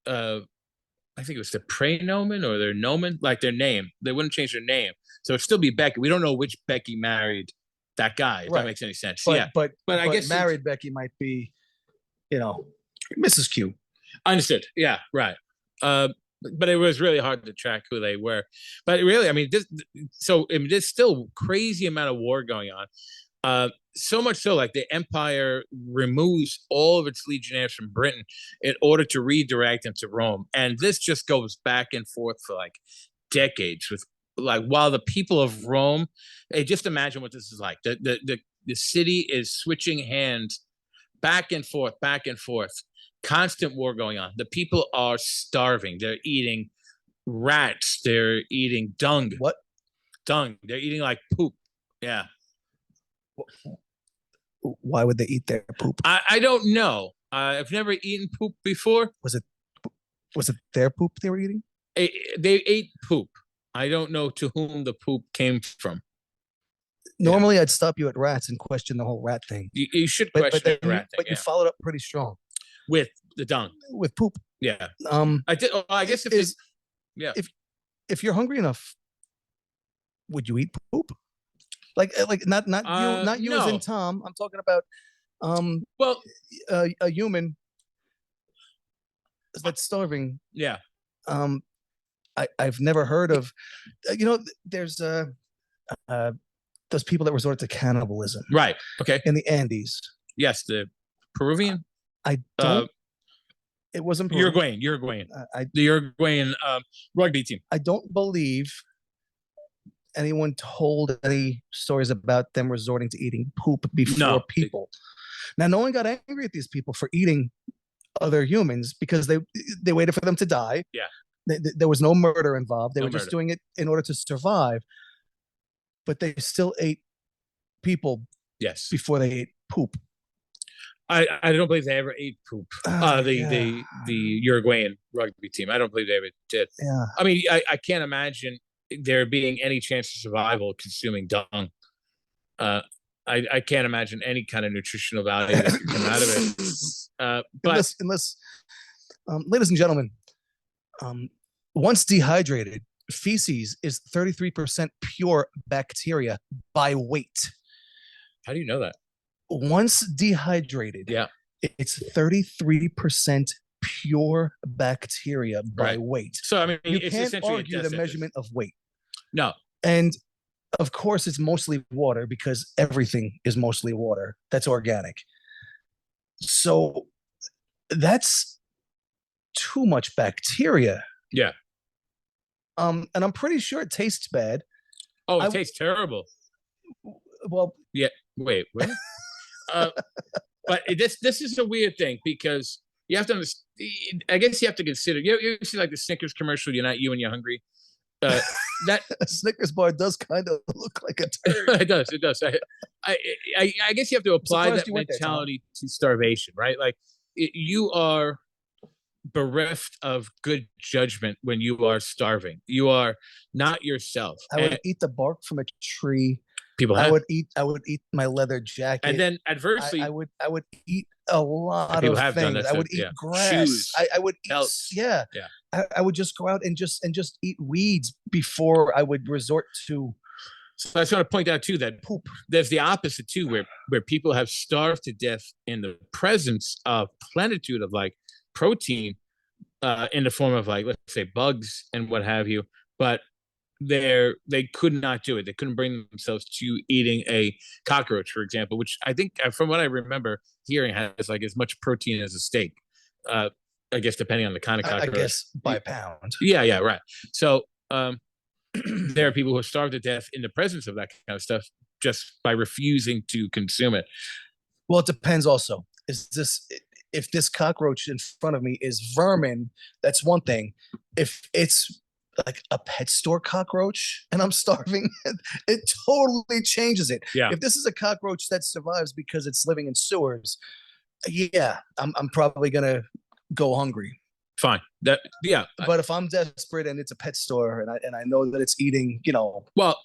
Speaker 3: I think it was the praenomen or their nomen, like their name. They wouldn't change their name, so it'd still be Becky. We don't know which Becky married that guy. If that makes any sense. But I guess
Speaker 4: married Becky might be, Mrs. Q.
Speaker 3: Understood. Yeah, right. But it was really hard to track who they were. But really, I mean, there's still crazy amount of war going on. So much so, like the empire removes all of its legionnaires from Britain in order to redirect them to Rome. And this just goes back and forth for like decades with like, while the people of Rome, just imagine what this is like. The city is switching hands back and forth, constant war going on. The people are starving. They're eating rats. They're eating dung.
Speaker 4: What?
Speaker 3: Dung. They're eating like poop. Yeah.
Speaker 4: Why would they eat their poop?
Speaker 3: I don't know. I've never eaten poop before.
Speaker 4: Was it Was it their poop they were eating?
Speaker 3: They ate poop. I don't know to whom the poop came from.
Speaker 4: Normally, I'd stop you at rats and question the whole rat thing.
Speaker 3: You should question the rat thing.
Speaker 4: But you followed up pretty strong
Speaker 3: with the dung,
Speaker 4: with poop.
Speaker 3: Yeah.
Speaker 4: I
Speaker 3: did. I guess
Speaker 4: if you're hungry enough, would you eat poop? Like not you
Speaker 3: no.
Speaker 4: as in Tom. I'm talking about a human that's starving.
Speaker 3: Yeah.
Speaker 4: I've never heard of, there's those people that resort to cannibalism.
Speaker 3: Right. Okay.
Speaker 4: In the Andes.
Speaker 3: Yes, the Peruvian.
Speaker 4: I don't. It wasn't Peruvian.
Speaker 3: Uruguayan. The Uruguayan rugby team.
Speaker 4: I don't believe anyone told any stories about them resorting to eating poop before people. Now, no one got angry at these people for eating other humans because they waited for them to die.
Speaker 3: Yeah.
Speaker 4: There was no murder involved. They were just doing it in order to survive. But they still ate people.
Speaker 3: Yes.
Speaker 4: Before they ate poop.
Speaker 3: I don't believe they ever ate poop. The Uruguayan rugby team. I don't believe they ever did.
Speaker 4: Yeah.
Speaker 3: I mean, I can't imagine there being any chance of survival consuming dung. I can't imagine any kind of nutritional value that could come out of it. But
Speaker 4: unless ladies and gentlemen, once dehydrated, feces is 33% pure bacteria by weight.
Speaker 3: How do you know that?
Speaker 4: Once dehydrated, it's 33% pure bacteria by weight.
Speaker 3: So I mean,
Speaker 4: you
Speaker 3: it's
Speaker 4: can't
Speaker 3: essentially
Speaker 4: argue the measurement of weight.
Speaker 3: No,
Speaker 4: and of course it's mostly water because everything is mostly water. That's organic. So that's too much bacteria.
Speaker 3: Yeah.
Speaker 4: And I'm pretty sure it tastes bad.
Speaker 3: Oh, it tastes terrible.
Speaker 4: Well,
Speaker 3: yeah. Wait. But this is a weird thing because you have to understand. I guess you have to consider. You see like the Snickers commercial. You're not you and you're hungry. That
Speaker 4: a Snickers bar does kind of look like a turd.
Speaker 3: It does. I guess you have to apply that mentality to starvation, right? Like you are bereft of good judgment when you are starving. You are not yourself.
Speaker 4: I would eat the bark from a tree.
Speaker 3: People have.
Speaker 4: I would eat my leather jacket.
Speaker 3: And then adversely,
Speaker 4: I would eat a lot of things. I would eat grass.
Speaker 3: Shoes,
Speaker 4: I would eat, I would just go out and just eat weeds before I would resort to.
Speaker 3: So I just want to point out too that poop. There's the opposite too, where people have starved to death in the presence of plenitude of like protein, in the form of like, let's say, bugs and what have you, but they could not do it. They couldn't bring themselves to eating a cockroach, for example, which I think, from what I remember hearing, has like as much protein as a steak. I guess depending on the kind of cockroach.
Speaker 4: I guess by pound.
Speaker 3: Yeah, right. So there are people who are starved to death in the presence of that kind of stuff just by refusing to consume it.
Speaker 4: Well, it depends also. If this cockroach in front of me is vermin, that's one thing. If it's like a pet store cockroach and I'm starving, it totally changes it.
Speaker 3: Yeah.
Speaker 4: If this is a cockroach that survives because it's living in sewers, I'm probably gonna go hungry.
Speaker 3: Fine. But
Speaker 4: if I'm desperate and it's a pet store and I know that it's eating,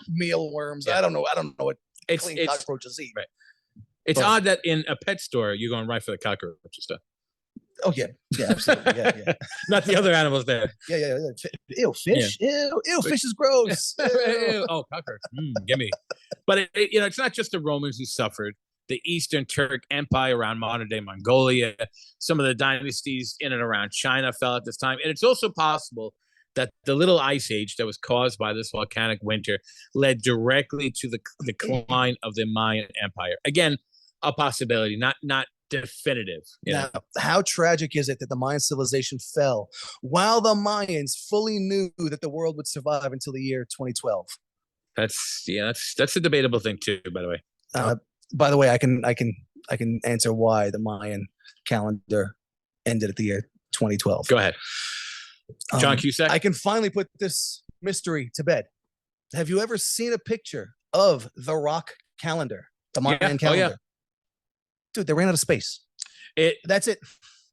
Speaker 4: mealworms, I don't know what clean cockroaches eat.
Speaker 3: Right. It's odd that in a pet store you're going right for the cockroach stuff.
Speaker 4: Oh yeah, absolutely, yeah.
Speaker 3: Not the other animals there.
Speaker 4: Yeah. Ew, fish. Yeah. Ew, fish is gross.
Speaker 3: Ew. Oh, cockroach. Gimme. But it's not just the Romans who suffered. The Eastern Turk Empire around modern-day Mongolia, some of the dynasties in and around China fell at this time, and it's also possible that the little ice age that was caused by this volcanic winter led directly to the decline of the Mayan Empire. Again, a possibility, not definitive.
Speaker 4: Now, how tragic is it that the Mayan civilization fell while the Mayans fully knew that the world would survive until the year 2012?
Speaker 3: That's a debatable thing too, by the way.
Speaker 4: By the way, I can answer why the Mayan calendar ended at the year 2012.
Speaker 3: Go ahead. John Cusack.
Speaker 4: I can finally put this mystery to bed. Have you ever seen a picture of the rock calendar, the Mayan calendar?
Speaker 3: Oh, yeah.
Speaker 4: Dude, they ran out of space. That's it.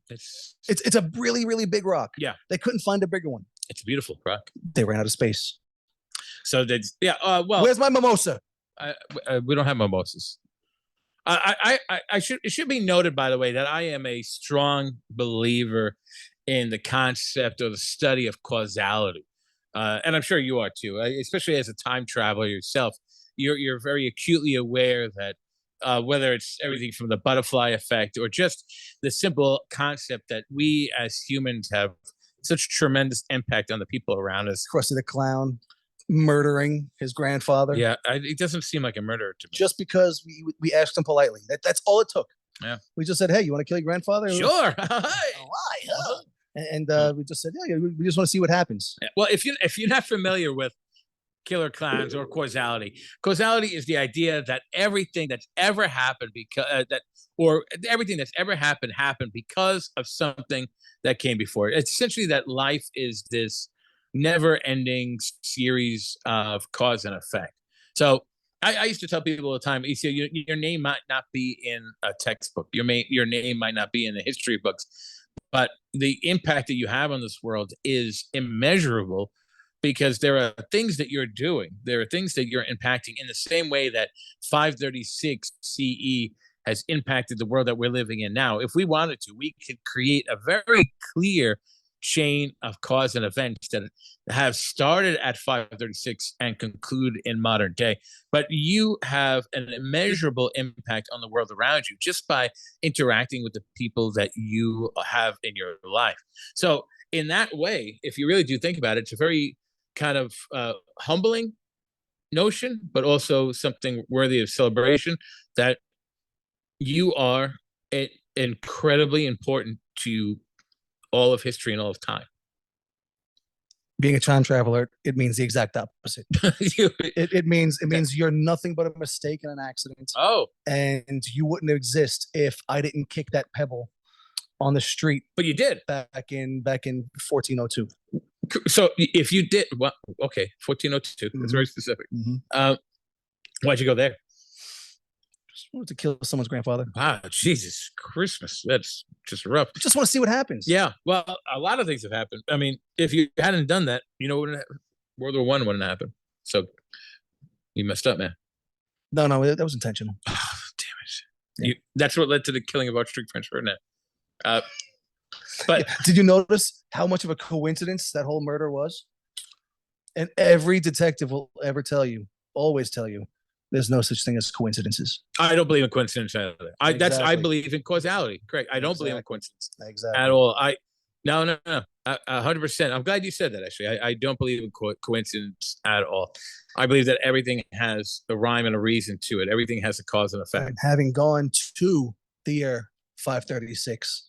Speaker 4: It's a really, really big rock.
Speaker 3: Yeah.
Speaker 4: They couldn't find a bigger one.
Speaker 3: It's a beautiful rock.
Speaker 4: They ran out of space.
Speaker 3: So well,
Speaker 4: where's my mimosa?
Speaker 3: We don't have mimosas. It should be noted, by the way, that I am a strong believer in the concept or the study of causality. And I'm sure you are too, especially as a time traveler yourself. You're very acutely aware that whether it's everything from the butterfly effect or just the simple concept that we as humans have such tremendous impact on the people around us.
Speaker 4: Krusty the Clown murdering his grandfather.
Speaker 3: Yeah, it doesn't seem like a murder to me.
Speaker 4: Just because we asked him politely. That's all it took.
Speaker 3: Yeah.
Speaker 4: We just said, hey, you want to kill your grandfather?
Speaker 3: Sure.
Speaker 4: And we just said, yeah, we just want to see what happens.
Speaker 3: Well, if you're not familiar with killer clowns or causality is the idea that everything that's ever happened everything that's ever happened because of something that came before it. It's essentially that life is this never-ending series of cause and effect. So I used to tell people all the time, your name might not be in a textbook, your name might not be in the history books, but the impact that you have on this world is immeasurable, because there are things that you're doing, there are things that you're impacting in the same way that 536 CE has impacted the world that we're living in now. If we wanted to, we could create a very clear chain of cause and events that have started at 536 and conclude in modern day. But you have an immeasurable impact on the world around you just by interacting with the people that you have in your life. So in that way, if you really do think about it, it's a very kind of humbling notion, but also something worthy of celebration, that you are incredibly important to all of history and all of time.
Speaker 4: Being a time traveler, it means the exact opposite. it means you're nothing but a mistake and an accident.
Speaker 3: Oh,
Speaker 4: and you wouldn't exist if I didn't kick that pebble on the street.
Speaker 3: But you did
Speaker 4: back in 1402.
Speaker 3: So if you did, well, okay, 1402. That's very specific.
Speaker 4: Mm-hmm.
Speaker 3: Why'd you go there?
Speaker 4: Just wanted to kill someone's grandfather.
Speaker 3: Wow, Jesus Christmas. That's just rough.
Speaker 4: Just want to see what happens.
Speaker 3: Yeah, well, a lot of things have happened. I mean, if you hadn't done that, World War I wouldn't happen. So you messed up, man.
Speaker 4: No, that was intentional.
Speaker 3: Oh, damn it. Yeah. That's what led to the killing of Archduke Franz Ferdinand. But
Speaker 4: did you notice how much of a coincidence that whole murder was? And every detective will always tell you, there's no such thing as coincidences.
Speaker 3: I don't believe in coincidence either.
Speaker 4: Exactly.
Speaker 3: I believe in causality. Correct. I don't believe in coincidence
Speaker 4: exactly
Speaker 3: at all. No. 100%. I'm glad you said that. Actually, I don't believe in coincidence at all. I believe that everything has a rhyme and a reason to it. Everything has a cause and effect.
Speaker 4: And having gone to the year 536,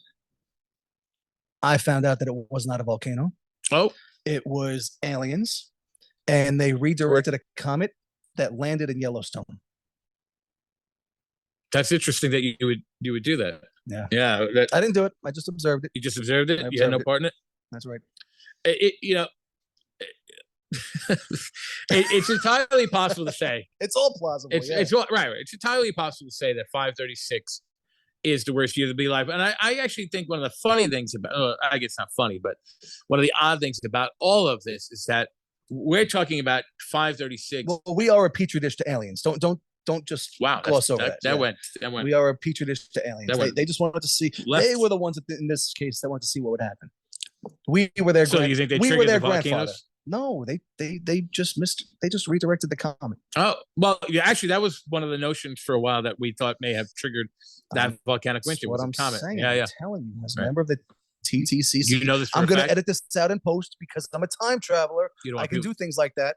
Speaker 4: I found out that it was not a volcano.
Speaker 3: Oh,
Speaker 4: it was aliens, and they redirected a comet that landed in Yellowstone.
Speaker 3: That's interesting that you would do that. Yeah.
Speaker 4: I didn't do it. I just observed it.
Speaker 3: You just observed it. You had no part in it.
Speaker 4: That's right.
Speaker 3: It's entirely possible to say.
Speaker 4: It's all plausible.
Speaker 3: It's right. It's entirely possible to say that 536 is the worst year to be alive. And I actually think one of the funny things about, I guess not funny, but one of the odd things about all of this is that we're talking about 536.
Speaker 4: Well, we are a petri dish to aliens. Don't just gloss over that.
Speaker 3: That went.
Speaker 4: We are a petri dish to aliens. They just wanted to see. They were the ones in this case that wanted to see what would happen. We were their.
Speaker 3: So you think they triggered the volcanoes?
Speaker 4: No, they just missed. They just redirected the comet.
Speaker 3: Oh well, yeah. Actually, that was one of the notions for a while that we thought may have triggered that volcanic winter. Was a comet.
Speaker 4: Saying.
Speaker 3: Yeah.
Speaker 4: I'm telling you, as a member of the TTCC,
Speaker 3: you know this.
Speaker 4: I'm going to edit this out in post because I'm a time traveler. I can do things like that.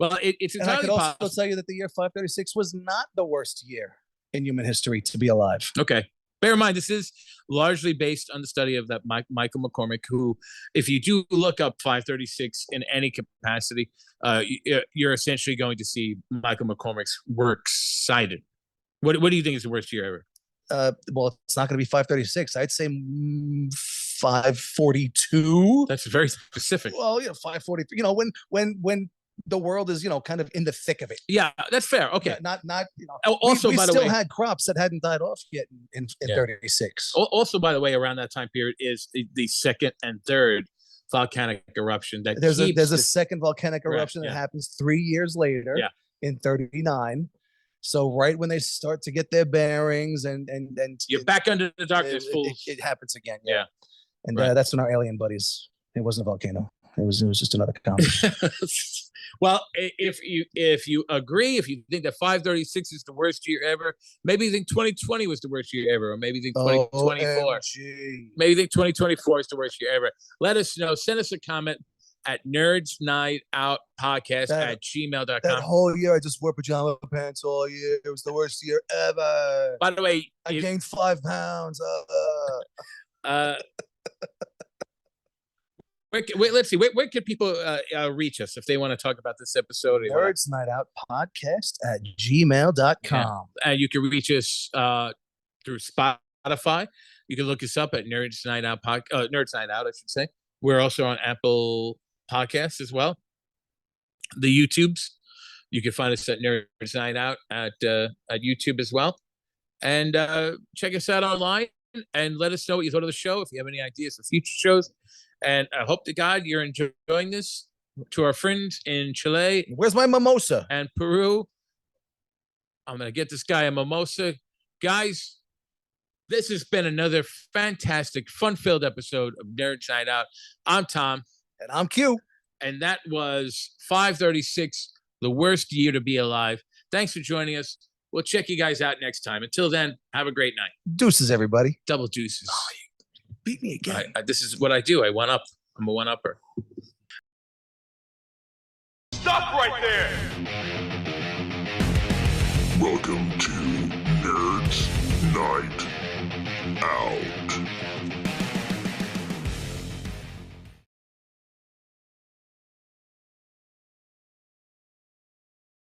Speaker 3: Well, it's entirely
Speaker 4: and I can also tell you that the year 536 was not the worst year in human history to be alive.
Speaker 3: Okay. Bear in mind, this is largely based on the study of that Michael McCormick, who, if you do look up 536 in any capacity, you're essentially going to see Michael McCormick's works cited. What do you think is the worst year
Speaker 4: ever? Well, it's not going to be 536. I'd say 542.
Speaker 3: That's very specific.
Speaker 4: Well, 543. When the world is, kind of in the thick of it.
Speaker 3: Yeah, that's fair. Okay.
Speaker 4: Not
Speaker 3: Also,
Speaker 4: we
Speaker 3: by the
Speaker 4: still
Speaker 3: way,
Speaker 4: had crops that hadn't died off yet in 36.
Speaker 3: Also, by the way, around that time period is the second and third volcanic eruption that
Speaker 4: there's a second volcanic eruption that happens 3 years later in 39. So right when they start to get their bearings and
Speaker 3: you're back under the darkness, fools.
Speaker 4: It happens again.
Speaker 3: Yeah.
Speaker 4: And that's when our alien buddies. It wasn't a volcano. It was just another comet.
Speaker 3: Well, if you agree, if you think that 536 is the worst year ever, maybe you think 2020 was the worst year ever, or maybe you think 2024. Maybe you think 2024 is the worst year ever. Let us know. Send us a comment at nerdsNightOutPodcast@gmail.com.
Speaker 4: That whole year, I just wore pajama pants all year. It was the worst year ever.
Speaker 3: By the way,
Speaker 4: I gained 5 pounds.
Speaker 3: Let's see. Where can people reach us if they want to talk about this episode?
Speaker 4: nerdsNightOutPodcast@gmail.com.
Speaker 3: And you can reach us through Spotify. You can look us up at Nerds Night Out Nerds Night Out, I should say. We're also on Apple Podcasts as well. The YouTubes. You can find us at Nerds Night Out at YouTube as well. And check us out online and let us know what you thought of the show. If you have any ideas for future shows. And I hope to God you're enjoying this. To our friends in Chile.
Speaker 4: Where's my mimosa?
Speaker 3: And Peru. I'm going to get this guy a mimosa. Guys, this has been another fantastic, fun-filled episode of Nerds Night Out. I'm Tom.
Speaker 4: And I'm Q.
Speaker 3: And that was 536, the worst year to be alive. Thanks for joining us. We'll check you guys out next time. Until then, have a great night.
Speaker 4: Deuces, everybody.
Speaker 3: Double deuces.
Speaker 4: Oh, you beat me again.
Speaker 3: This is what I do. I one-up. I'm a one-upper.
Speaker 5: Stop right there!
Speaker 2: Welcome to Nerds Night Out.